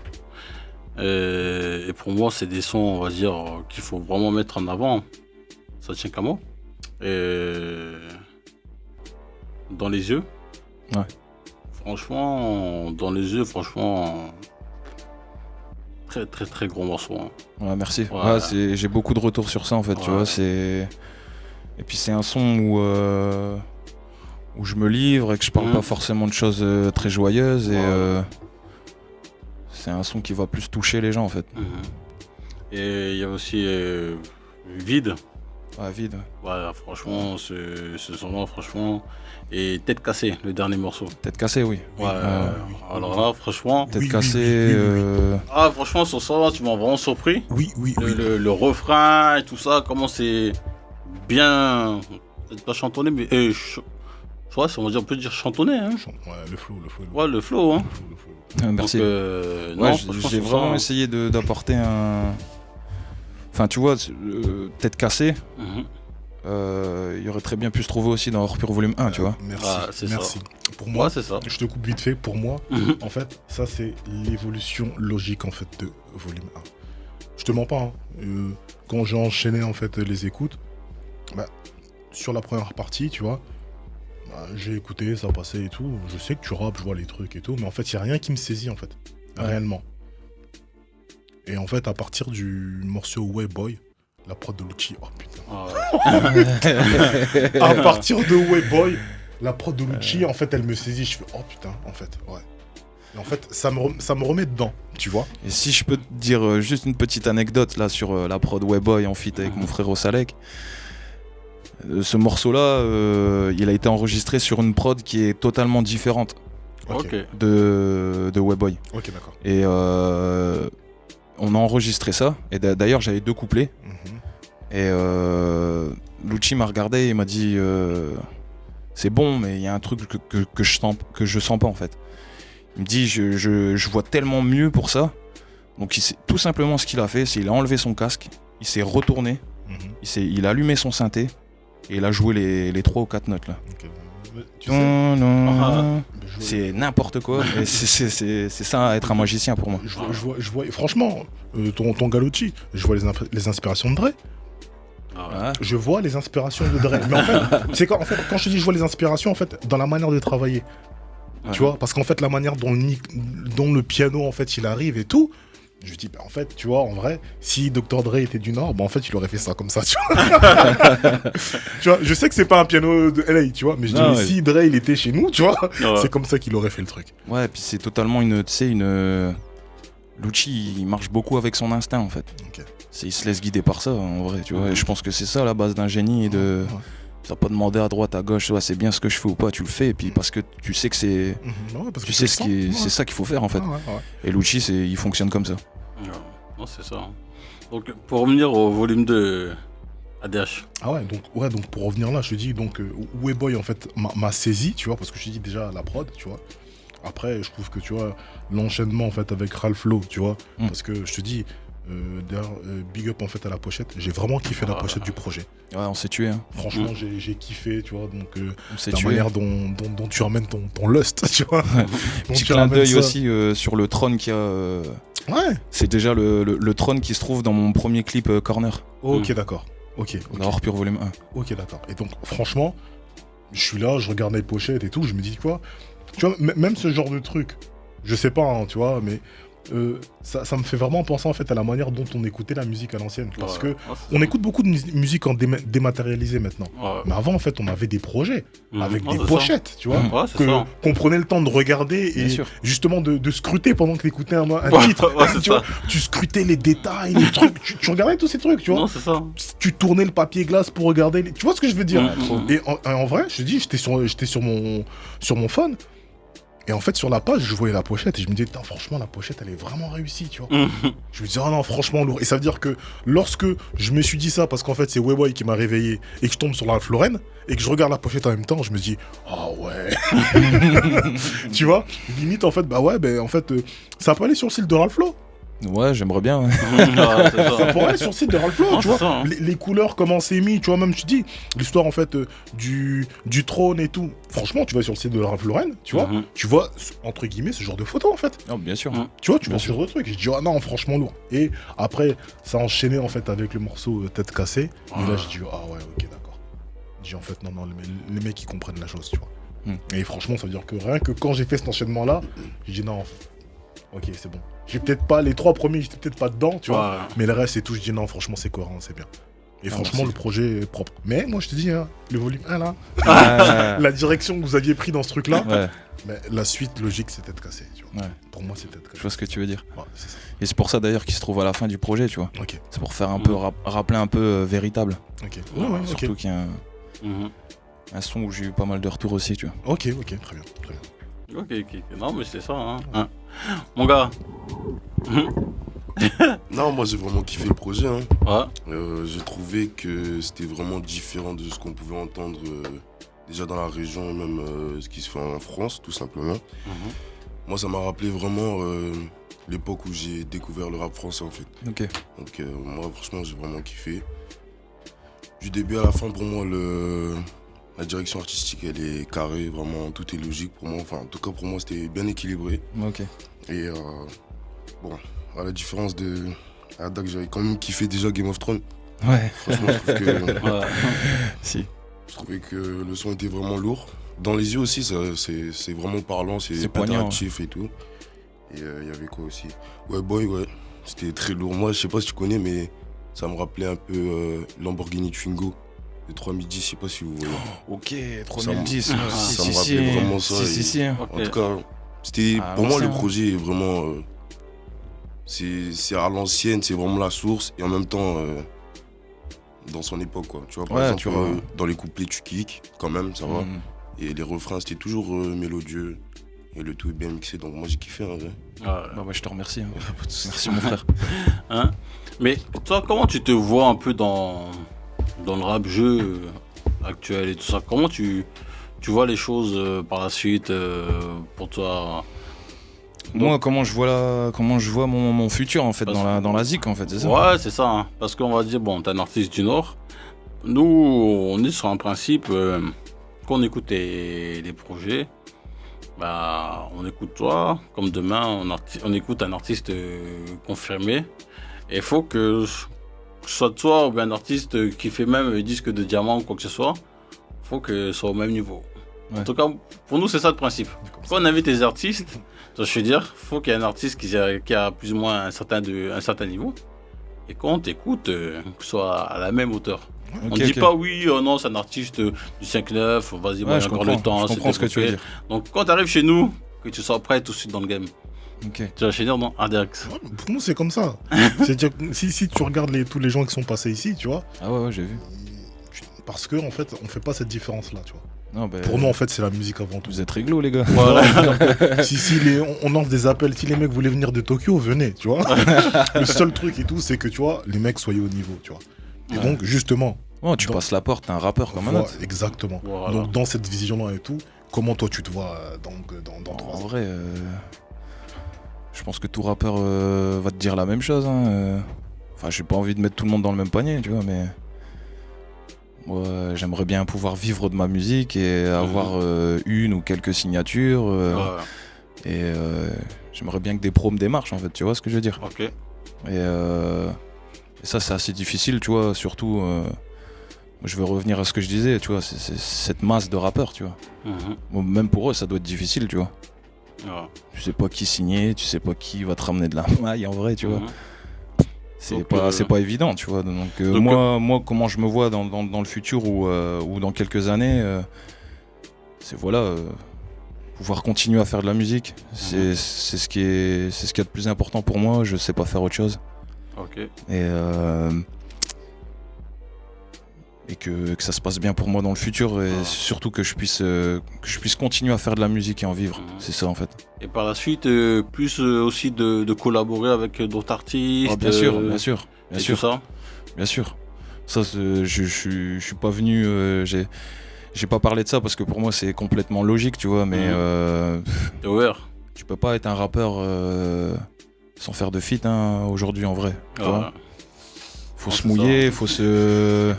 Et pour moi, c'est des sons, on va dire, qu'il faut vraiment mettre en avant. Ça tient qu'à moi. Et Dans les yeux. Ouais. Franchement, Dans les yeux, très très très gros morceau. Hein. Ouais, merci. Ouais, j'ai beaucoup de retours sur ça, en fait, tu vois. Et puis c'est un son où je me livre et que je parle pas forcément de choses très joyeuses. Et c'est un son qui va plus toucher les gens, en fait. Et il y a aussi Vide. Ouais, Vide. Voilà, franchement, ce son-là, franchement. Et Tête Cassée, le dernier morceau. Tête Cassée, oui. Alors là, franchement. Tête Cassée. Franchement, sur ça, tu m'as vraiment surpris. Oui. Le refrain et tout ça, comment c'est bien. Peut-être pas chantonné, mais. On peut dire chantonné. Hein. Le flow. Ouais, le flow. Hein. Merci. Donc, j'ai vraiment essayé d'apporter un. Enfin, tu vois, Tête Cassée, il aurait très bien pu se trouver aussi dans Hors Pur Volume 1, tu vois. Merci. Ça. Pour moi, c'est ça. Je te coupe vite fait. Pour moi, en fait, ça c'est l'évolution logique en fait de Volume Je te mens pas, hein. Quand j'ai enchaîné en fait les écoutes, bah, sur la première partie, tu vois, bah, j'ai écouté, ça passait et tout. Je sais que tu rappes, je vois les trucs et tout, mais en fait, il n'y a rien qui me saisit en fait, réellement. Et en fait, à partir du morceau Way Boy, la prod de Lucci, oh putain. À partir de Way Boy, la prod de Lucci, en fait, elle me saisit. Je fais, oh putain, en fait, ouais. Et en fait, ça me remet dedans, tu vois. Et si je peux te dire juste une petite anecdote là sur la prod Wayboy en feat avec mon frère Osalek. Ce morceau-là, il a été enregistré sur une prod qui est totalement différente de Wayboy. Ok, d'accord. Et on a enregistré ça. Et d'ailleurs, j'avais 2 couplets. Et Lucci m'a regardé et m'a dit c'est bon, mais il y a un truc que je sens pas en fait. Il me dit je vois tellement mieux pour ça. Donc tout simplement ce qu'il a fait, c'est qu'il a enlevé son casque, il s'est retourné, il a allumé son synthé et il a joué les 3 ou 4 notes là. Tu sais, c'est n'importe quoi. Et c'est ça être un magicien pour moi. Je vois franchement, ton Galucci, je vois les inspirations de Dre. Je vois les inspirations de Dre. Mais en fait, c'est quand je te dis je vois les inspirations, en fait, dans la manière de travailler. Tu vois, parce qu'en fait, la manière dont le piano, en fait, il arrive et tout, je dis, bah, en fait, tu vois, en vrai, si Dr. Dre était du Nord, bah, en fait, il aurait fait ça comme ça, tu vois. Tu vois, je sais que c'est pas un piano de LA, tu vois, mais je dis, si Dre, il était chez nous, tu vois, c'est comme ça qu'il aurait fait le truc. Ouais, et puis c'est totalement Lucci, il marche beaucoup avec son instinct, en fait. Il se laisse guider par ça, en vrai, tu vois. Et je pense que c'est ça, la base d'un génie et de... T'as pas demandé à droite, à gauche, c'est bien ce que je fais ou pas, tu le fais, et puis parce que tu sais que c'est. Tu sais c'est ça qu'il faut faire en fait. Et Lucci, il fonctionne comme ça. Non, c'est ça. Donc, pour revenir au volume de ADH. Ah ouais, donc pour revenir là, je te dis, donc, Wayboy en fait m'a saisi, tu vois, parce que je te dis déjà la prod, tu vois. Après, je trouve que, tu vois, l'enchaînement en fait avec Ralph Lowe, tu vois, parce que je te dis. D'ailleurs, big up en fait à la pochette. J'ai vraiment kiffé la pochette du projet. Ouais, on s'est tué. Hein. Franchement, j'ai kiffé, tu vois. Donc, la manière dont tu ramènes ton lust, tu vois. Petit clin d'œil aussi sur le trône qu'il y a. Ouais. C'est déjà le trône qui se trouve dans mon premier clip Corner. Ok, d'accord. Ok. Hors pur volume 1. Ok, d'accord. Et donc, franchement, je suis là, je regarde les pochettes et tout. Je me dis quoi. Tu vois, même ce genre de truc, je sais pas, hein, tu vois, mais. Ça me fait vraiment penser en fait à la manière dont on écoutait la musique à l'ancienne parce que on écoute beaucoup de musique en dématérialisée maintenant, mais avant en fait on avait des projets avec des pochettes, tu vois, qu'on prenait le temps de regarder et justement de scruter pendant que t'écoutais un titre, tu vois, tu scrutais les détails, les trucs, tu regardais tous ces trucs, tu vois, tu tournais le papier glace pour regarder, tu vois ce que je veux dire. Et en vrai, je te dis, j'étais sur mon phone. Et en fait, sur la page, je voyais la pochette et je me disais, franchement, la pochette, elle est vraiment réussie, tu vois. Je me disais, oh non, franchement, lourd. Et ça veut dire que lorsque je me suis dit ça, parce qu'en fait, c'est Wayboy qui m'a réveillé et que je tombe sur la Lorraine et que je regarde la pochette en même temps, je me dis, oh ouais. Tu vois, limite, en fait, en fait, ça peut aller sur le site de Ralph Lowe. Ouais, j'aimerais bien. Ça pourrait aller sur le site de Ralph Lowe, tu vois. Les couleurs, comment c'est mis, tu vois, même je te dis, l'histoire en fait du trône et tout. Franchement, tu vas sur le site de Ralph Lauren, tu vois, tu vois, entre guillemets, ce genre de photos en fait. Oh, bien sûr. Tu vois, tu vois ce genre de truc. Je dis, oh non, franchement lourd. Et après, ça a enchaîné en fait avec le morceau Tête cassée. Et là, je dis, ah ouais, ok, d'accord. Je dis, en fait, non, les mecs, ils comprennent la chose, tu vois. Et franchement, ça veut dire que rien que quand j'ai fait cet enchaînement-là, je dis, non, ok, c'est bon. J'ai peut-être pas, les 3 premiers, j'étais peut-être pas dedans, tu vois. Mais le reste et tout, je dis non, franchement, c'est cohérent, c'est bien. Et franchement, le projet est propre. Mais moi, je te dis, hein, le volume 1 là, la direction que vous aviez pris dans ce truc-là, mais la suite logique, c'est Tête cassée, tu vois. Pour moi, c'est Tête cassée. Je vois ce que tu veux dire. C'est ça. Et c'est pour ça d'ailleurs qu'il se trouve à la fin du projet, tu vois. C'est pour faire un peu, rappeler un peu véritable. Surtout qu'il y a un son où j'ai eu pas mal de retours aussi, tu vois. Ok, très bien. Ok. Non, mais c'est ça, hein. Mon gars. Non, moi j'ai vraiment kiffé le projet. Hein. J'ai trouvé que c'était vraiment différent de ce qu'on pouvait entendre déjà dans la région, et même ce qui se fait en France, tout simplement. Moi, ça m'a rappelé vraiment l'époque où j'ai découvert le rap français, en fait. Donc, moi, franchement, j'ai vraiment kiffé. Du début à la fin, pour moi, la direction artistique, elle est carrée, vraiment, tout est logique pour moi. Enfin, en tout cas, pour moi, c'était bien équilibré. Et bon, à la différence de Adak, j'avais quand même kiffé déjà Game of Thrones. Ouais. Franchement, je trouve que, Si. je trouvais que le son était vraiment lourd. Dans les yeux aussi, c'est vraiment parlant, c'est poignant, interactif et tout. Et il y avait quoi aussi? Ouais, Boy, ouais. C'était très lourd. Moi, je sais pas si tu connais, mais ça me rappelait un peu Lamborghini Twingo de 3010, je sais pas si vous voyez. Ok, 3010. Ça me rappelait vraiment ça. Si. En tout cas, c'était pour moi le projet est vraiment. C'est à l'ancienne, c'est vraiment la source et en même temps dans son époque, quoi. Tu vois, par exemple, dans les couplets, tu kicks quand même, ça va. Et les refrains, c'était toujours mélodieux. Et le tout est bien mixé, donc moi j'ai kiffé en vrai. Bah ouais, je te remercie. Merci mon frère. Hein? Mais toi, comment tu te vois un peu dans le rap jeu actuel et tout ça? Comment tu vois les choses par la suite pour toi? Moi, comment je vois mon futur en fait dans la zik en fait, c'est ça? Ouais, c'est ça. Hein. Parce qu'on va dire, bon, t'es un artiste du Nord. Nous, on est sur un principe qu'on écoute les projets. Bah, on écoute toi, comme demain, on écoute un artiste confirmé. Et il faut que ce soit toi ou bien un artiste qui fait même un disque de diamant ou quoi que ce soit, il faut que ce soit au même niveau. Ouais. En tout cas, pour nous, c'est ça le principe. Quand on invite les artistes, je veux dire, il faut qu'il y ait un artiste qui a plus ou moins un certain niveau. Et quand on t'écoute, que ce soit à la même hauteur. Okay, on ne dit pas oui, non, c'est un artiste du 5-9, vas-y, bon, il y a encore le temps. Je comprends ce que tu veux dire. Donc quand tu arrives chez nous, que tu sois prêt tout de suite dans le game. Tu vas chez nous, non, Adex. Ouais, pour nous, c'est comme ça. C'est-à-dire, si tu regardes tous les gens qui sont passés ici, tu vois. Ah ouais, j'ai vu. Parce qu'en fait, on fait pas cette différence-là, tu vois. Non, bah, pour nous, en fait, c'est la musique avant tout. Vous êtes réglo, les gars. Voilà. on lance des appels. Si les mecs voulaient venir de Tokyo, venez, tu vois. Le seul truc et tout, c'est que, tu vois, les mecs soyez au niveau, tu vois. Et donc, justement. Oh, tu passes la porte, t'es un rappeur comme un autre. Exactement. Voilà. Donc, dans cette vision-là et tout, comment toi, tu te vois dans 3 ans? En vrai, je pense que tout rappeur va te dire la même chose. Hein. Enfin, j'ai pas envie de mettre tout le monde dans le même panier, tu vois, mais. Moi, j'aimerais bien pouvoir vivre de ma musique et avoir une ou quelques signatures. Et j'aimerais bien que des pros me démarchent, en fait, tu vois ce que je veux dire. Okay. Et ça, c'est assez difficile, tu vois, surtout. Je veux revenir à ce que je disais, tu vois, c'est cette masse de rappeurs, tu vois. Bon, même pour eux, ça doit être difficile, tu vois. Tu sais pas qui signer, tu sais pas qui va te ramener de la maille, en vrai, tu vois. C'est pas évident, tu vois. Donc, moi, comment je me vois dans le futur ou dans quelques années, c'est pouvoir continuer à faire de la musique. C'est ce qui est de plus important pour moi. Je sais pas faire autre chose. Et que ça se passe bien pour moi dans le futur et surtout que je puisse continuer à faire de la musique et en vivre. C'est ça en fait. Et par la suite, plus aussi de collaborer avec d'autres artistes. Bien sûr. Tout ça. Bien sûr. Ça, je suis pas venu. J'ai pas parlé de ça parce que pour moi c'est complètement logique, tu vois. Mais t'es ouvert. Tu peux pas être un rappeur sans faire de feat hein, aujourd'hui en vrai. Faut se mouiller, faut se.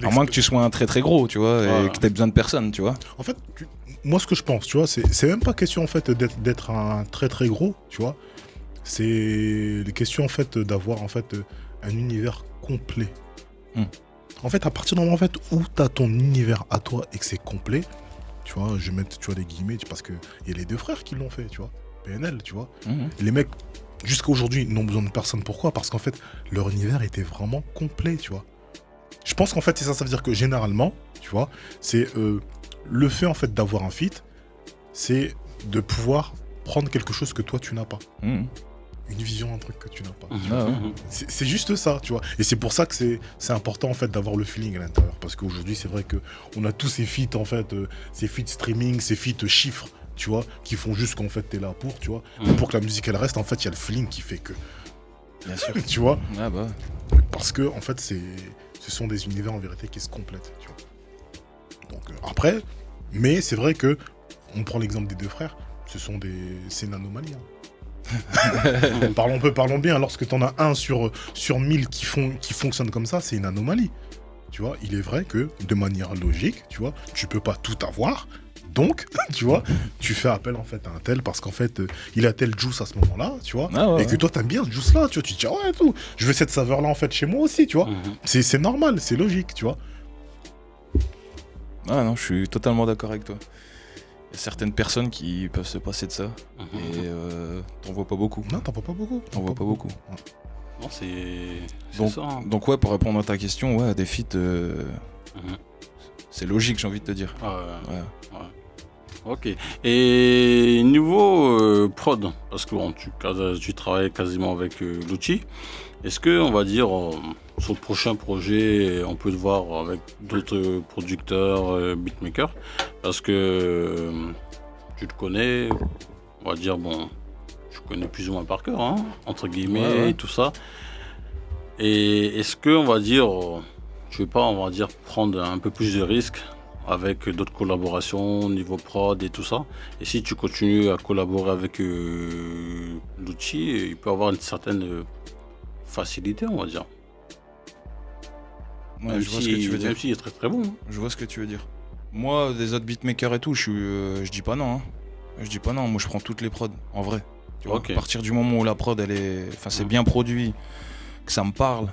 À moins que tu sois un très très gros, tu vois, et que t'aies besoin de personne, tu vois. En fait, moi ce que je pense, tu vois, c'est même pas question en fait d'être un très très gros, tu vois. C'est les questions en fait d'avoir en fait un univers complet. En fait, à partir du moment en fait où t'as ton univers à toi et que c'est complet, tu vois, je vais mettre les guillemets parce que il y a les deux frères qui l'ont fait, tu vois. PNL, tu vois. Les mecs jusqu'à aujourd'hui n'ont besoin de personne. Pourquoi ? Parce qu'en fait, leur univers était vraiment complet, tu vois. Je pense qu'en fait, ça veut dire que généralement, tu vois, c'est le fait en fait d'avoir un feat, c'est de pouvoir prendre quelque chose que toi tu n'as pas. Une vision, un truc que tu n'as pas. C'est juste ça, tu vois. Et c'est pour ça que c'est important en fait d'avoir le feeling à l'intérieur. Parce qu'aujourd'hui, c'est vrai qu'on a tous ces feats en fait, ces feats streaming, ces feats chiffres, tu vois, qui font juste qu'en fait t'es là pour, tu vois. Pour que la musique elle reste, en fait, il y a le feeling qui fait que. Bien sûr. Tu vois. Parce que en fait, ce sont des univers en vérité qui se complètent, tu vois. Donc après, mais c'est vrai que on prend l'exemple des deux frères, c'est une anomalie. Parlons bien, lorsque t'en as un sur 1000 qui fonctionne comme ça, c'est une anomalie. Tu vois, il est vrai que de manière logique, tu vois, tu peux pas tout avoir, Donc, tu vois, tu fais appel en fait à un tel parce qu'en fait, il a tel juice à ce moment-là, tu vois, et que toi, t'aimes bien ce juice-là, tu vois, tu te dis, ouais, tout, je veux cette saveur-là en fait chez moi aussi, tu vois. C'est normal, c'est logique, tu vois. Ah non, je suis totalement d'accord avec toi. Il y a certaines personnes qui peuvent se passer de ça, et t'en vois pas beaucoup. Non, t'en vois pas beaucoup. T'en vois pas beaucoup. Non, c'est Donc, ça. Hein. Donc ouais, pour répondre à ta question, ouais, des feats, c'est logique, j'ai envie de te dire. Ouais. Ok. Et niveau prod, parce que bon, tu travailles quasiment avec l'outil, est-ce que, on va dire, sur le prochain projet, on peut te voir avec d'autres producteurs, beatmakers, parce que tu te connais, on va dire, bon, je connais plus ou moins par cœur, hein, entre guillemets, et tout ça. Et est-ce que, on va dire, tu veux pas, on va dire, prendre un peu plus de risques avec d'autres collaborations au niveau prod et tout ça. Et si tu continues à collaborer avec l'outil, il peut avoir une certaine facilité, on va dire. Ouais, je vois ce que tu veux dire. Même s'il est très très bon. Hein. Je vois ce que tu veux dire. Moi, des autres beatmakers et tout, je dis pas non. Hein. Je dis pas non, moi je prends toutes les prods, en vrai. Tu vois, à partir du moment où la prod, elle est, enfin, c'est bien produit, que ça me parle,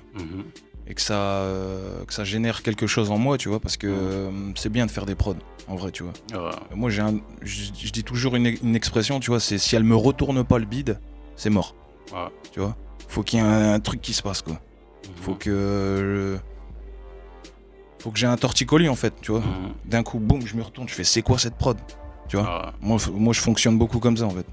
et que ça génère quelque chose en moi, tu vois, parce que c'est bien de faire des prods, en vrai, tu vois. Moi, je dis toujours une expression, tu vois, c'est si elle me retourne pas le bide, c'est mort. Tu vois, faut qu'il y ait un truc qui se passe, quoi. Faut que j'ai un torticolis, en fait, tu vois. D'un coup, boum, je me retourne, je fais c'est quoi cette prod, tu vois. Moi, je fonctionne beaucoup comme ça, en fait.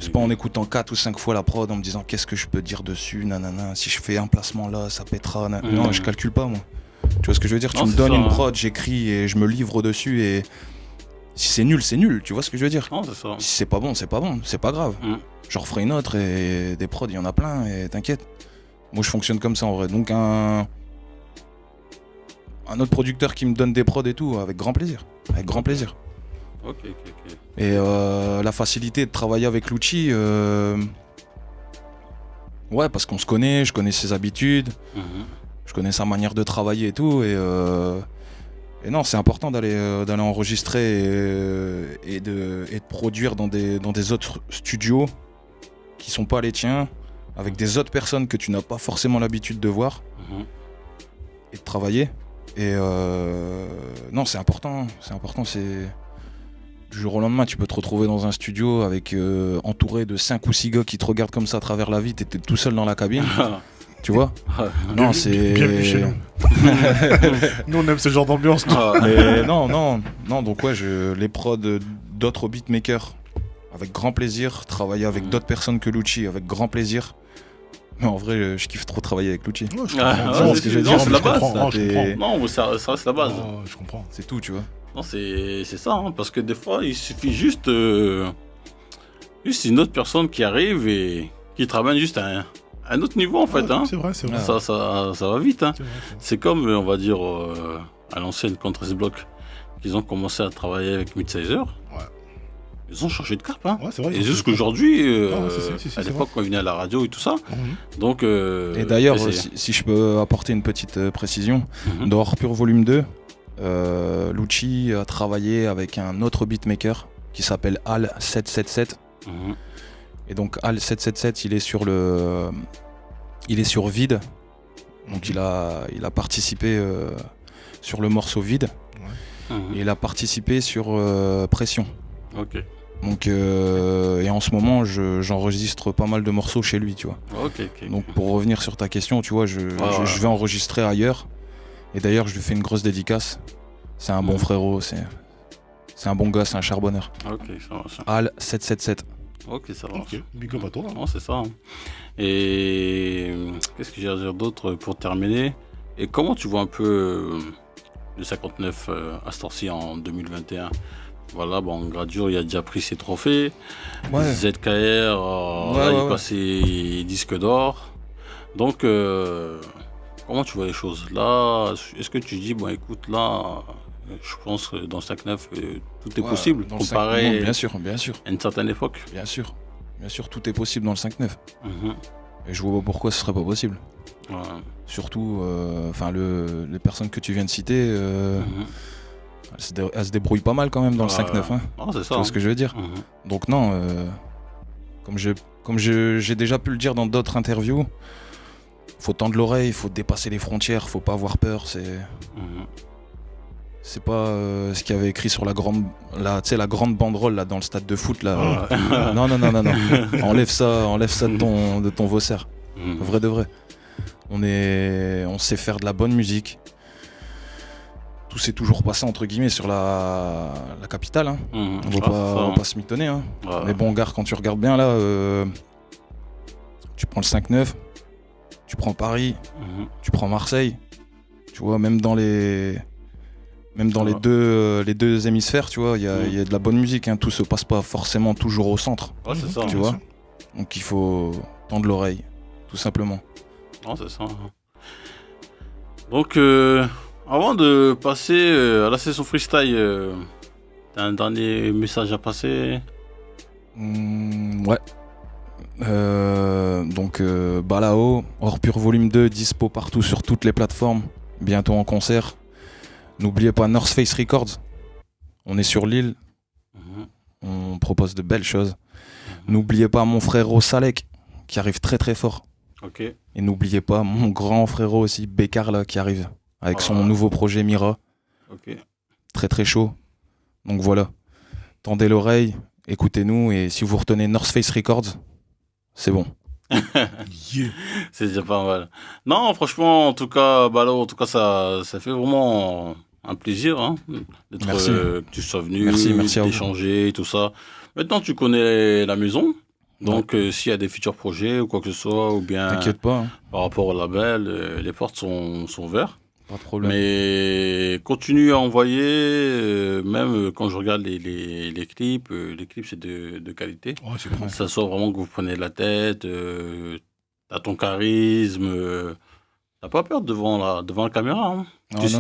C'est pas en écoutant 4 ou 5 fois la prod en me disant qu'est-ce que je peux dire dessus, nanana, si je fais un placement là, ça pètera, non, je calcule pas, moi. Tu vois ce que je veux dire? Tu me donnes une prod, j'écris et je me livre dessus, et si c'est nul, tu vois ce que je veux dire? Non, c'est ça. Si c'est pas bon, c'est pas grave. J'en referai une autre, et des prods, il y en a plein, et t'inquiète. Moi, je fonctionne comme ça, en vrai. Donc un autre producteur qui me donne des prods et tout, avec grand plaisir. Avec grand plaisir. Ok. Et la facilité de travailler avec l'outil, ouais, parce qu'on se connaît, je connais ses habitudes, je connais sa manière de travailler et tout, et non, c'est important d'aller enregistrer et de produire dans des autres studios qui sont pas les tiens, avec des autres personnes que tu n'as pas forcément l'habitude de voir, et de travailler. Et non, c'est important, c'est... Du jour au lendemain, tu peux te retrouver dans un studio avec entouré de 5 ou 6 gars qui te regardent comme ça à travers la vitre, et t'es tout seul dans la cabine. Tu vois? Non, c'est... Bienvenue chez nous. Nous, on aime ce genre d'ambiance. Mais non, donc ouais, les prods d'autres beatmakers, avec grand plaisir. Travailler avec d'autres personnes que l'outil, avec grand plaisir. Mais en vrai, je kiffe trop travailler avec l'outil. Ouais, je comprends. C'est ce que je veux dire, c'est la base. Non, ça reste la base. Je comprends. C'est tout, tu vois. Non, c'est ça, hein, parce que des fois, il suffit juste une autre personne qui arrive et qui te ramène juste à un autre niveau, en fait. Hein. C'est vrai. Ça va vite. Hein. C'est comme, on va dire, à l'ancienne Counter-Block, qu'ils ont commencé à travailler avec Midsizer. Ils ont changé de cap. Hein. C'est vrai, et jusqu'aujourd'hui, si, à l'époque, quand ils venaient à la radio et tout ça. Donc, et d'ailleurs, si je peux apporter une petite précision, dans Hors Pur Volume 2, Lucci a travaillé avec un autre beatmaker qui s'appelle Al777. Et donc Al777, il est sur Vide. Donc il a participé sur le morceau Vide. Et il a participé sur Pression. Donc et en ce moment j'enregistre pas mal de morceaux chez lui, tu vois. Donc pour revenir sur ta question, tu vois, je vais enregistrer ailleurs. Et d'ailleurs, je lui fais une grosse dédicace. C'est un bon frérot, c'est un bon gars, c'est un charbonneur. Ça marche. Al777. Ça marche. Big up à toi. Non, c'est ça. Hein. Et qu'est-ce que j'ai à dire d'autre pour terminer? Et comment tu vois un peu le 59 à ce temps-ci en 2021? Voilà, bon, Gradure, il a déjà pris ses trophées. ZKR, il passe ses disques d'or. Donc, comment tu vois les choses? Là, est-ce que tu dis, bon, écoute, là, je pense que dans le 5-9, tout est possible, comparé bien sûr. à une certaine époque? Bien sûr, tout est possible dans le 5-9. Et je vois pas pourquoi ce serait pas possible. Surtout, les personnes que tu viens de citer, Elle se débrouille pas mal quand même dans le 5-9. Hein. Oh, c'est ça. Tu vois ce que je veux dire? Donc non, comme j'ai déjà pu le dire dans d'autres interviews, faut tendre l'oreille, faut dépasser les frontières, faut pas avoir peur. C'est pas ce qu'il y avait écrit sur la grande banderole là dans le stade de foot là. Non. Enlève ça de ton Vaussaire. Vrai de vrai. On sait faire de la bonne musique. Tout s'est toujours passé entre guillemets sur la capitale. Hein. On va pas se mitonner. Hein. Mais bon, gars, quand tu regardes bien là, tu prends le 5-9, tu prends Paris, tu prends Marseille. Tu vois, même dans les deux hémisphères, tu vois, il y a de la bonne musique. Hein. Tout se passe pas forcément toujours au centre. C'est ça. Tu vois. Donc il faut tendre l'oreille, tout simplement. C'est ça. Donc, avant de passer à la session freestyle, t'as un dernier message à passer? Ouais. Donc, Balao, Hors Pur Volume 2, dispo partout sur toutes les plateformes. Bientôt en concert. N'oubliez pas North Face Records. On est sur l'île. On propose de belles choses. N'oubliez pas mon frérot Salek, qui arrive très très fort. Okay. Et n'oubliez pas mon grand frérot aussi, Bécard, là, qui arrive avec son nouveau projet Mira. Okay. Très très chaud. Donc voilà. Tendez l'oreille, écoutez-nous, et si vous retenez North Face Records, c'est bon. Yeah. C'est déjà pas mal. Non, franchement, en tout cas, ça fait vraiment un plaisir que tu sois venu, d'échanger, tout ça. Maintenant, tu connais la maison. Donc, s'il y a des futurs projets ou quoi que ce soit, ou bien t'inquiète pas, hein. Par rapport au label, les portes sont ouvertes. Pas de problème. Mais continue à envoyer, même quand je regarde les clips c'est de qualité. Ouais, c'est bon. Ça sort vraiment que vous prenez la tête, t'as ton charisme, t'as pas peur devant la caméra. Hein.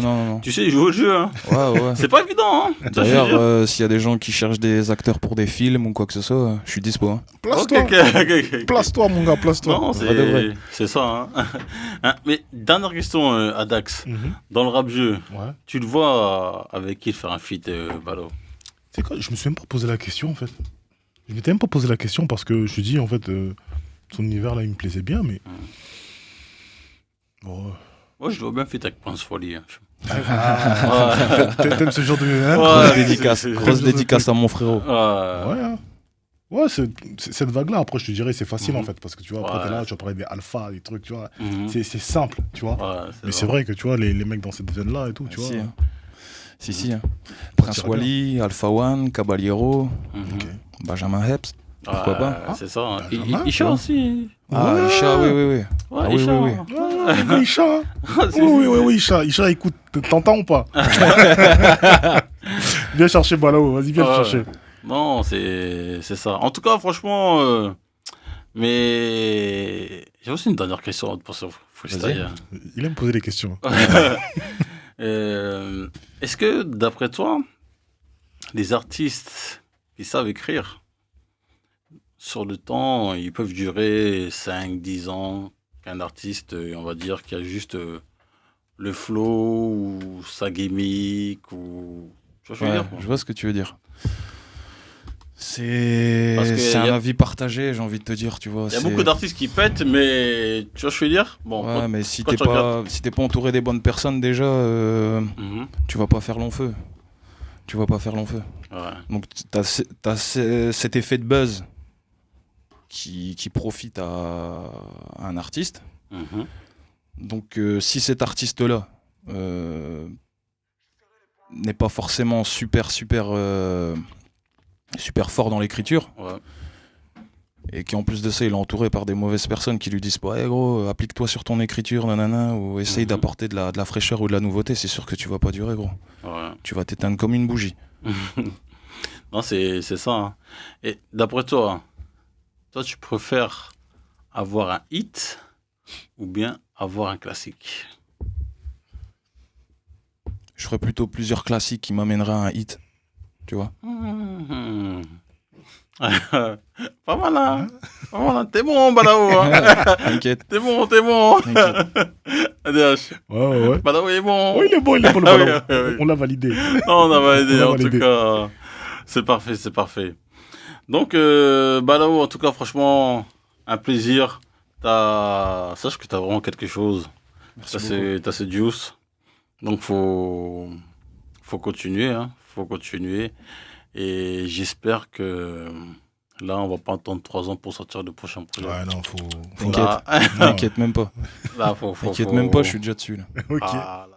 Non. Tu sais jouer au jeu. Hein. Ouais. C'est pas évident. Hein. D'ailleurs, s'il y a des gens qui cherchent des acteurs pour des films ou quoi que ce soit, je suis dispo. Hein. Place-toi. Okay. Place-toi, mon gars, place-toi. Non, c'est ça. Hein. Mais dernière question à Dax. Dans le rap-jeu, tu le vois avec qui faire un feat, Balo? C'est quoi? Je me suis même pas posé la question, en fait. Je m'étais même pas posé la question parce que je dis, en fait, son univers, là, il me plaisait bien, mais... Bon... Moi, je dois bien faire avec Prince Folly. Hein. T'aimes ce genre de... Grosse dédicace à mon frérot. Ouais, cette vague-là, après, je te dirais, c'est facile, en fait, parce que, tu vois, après, t'es là, tu vas parler des alphas, des trucs, tu vois. C'est simple, tu vois. Mais c'est vrai que, tu vois, les mecs dans cette veine-là et tout, tu vois... Si. Prince Wally, Alpha One, Caballero, Benjamin Epps. Pourquoi pas? C'est ça. Isha aussi. Isha, oui. Isha. Oui, Isha. Isha, écoute, t'entends ou pas? Viens chercher Balao, vas-y, viens le chercher. Non, c'est ça. En tout cas, franchement, mais j'ai aussi une dernière question pour ce freestyle. Il aime poser des questions. Est-ce que, d'après toi, les artistes qui savent écrire, sur le temps, ils peuvent durer 5-10 ans qu'un artiste, on va dire, qui a juste le flow ou sa gimmick ou... Je vois ce que tu veux dire. C'est un avis partagé, j'ai envie de te dire, tu vois. Il y a beaucoup d'artistes qui pètent, mais tu vois ce que je veux dire? Bon, mais si t'es pas entouré des bonnes personnes déjà, tu vas pas faire long feu. Donc t'as cet effet de buzz qui profite à un artiste. Donc si cet artiste-là n'est pas forcément super fort dans l'écriture, et qui en plus de ça il est entouré par des mauvaises personnes qui lui disent pas hey gros, applique-toi sur ton écriture, nanana, ou essaye d'apporter de la fraîcheur ou de la nouveauté, c'est sûr que tu vas pas durer, gros. Tu vas t'éteindre comme une bougie. Non, c'est ça. Hein. Et d'après toi, tu préfères avoir un hit ou bien avoir un classique? Je ferais plutôt plusieurs classiques qui m'amèneraient à un hit, tu vois. Pas mal, hein. T'es bon, Balao. Hein. T'inquiète. T'es bon. T'inquiète. ADH. Ouais. Balaou est bon. Oui, il est bon, le ballon. On l'a validé. Non, on a validé, en tout cas. C'est parfait. Donc, Balaou, en tout cas, franchement, un plaisir. Sache que t'as vraiment quelque chose. T'as ce juice. Donc, faut continuer, hein. Faut continuer. Et j'espère que là, on va pas attendre 3 ans pour sortir le prochain projet. Ouais, non, T'inquiète même pas. Là, T'inquiète même pas, je suis déjà dessus, là. Ok. Là.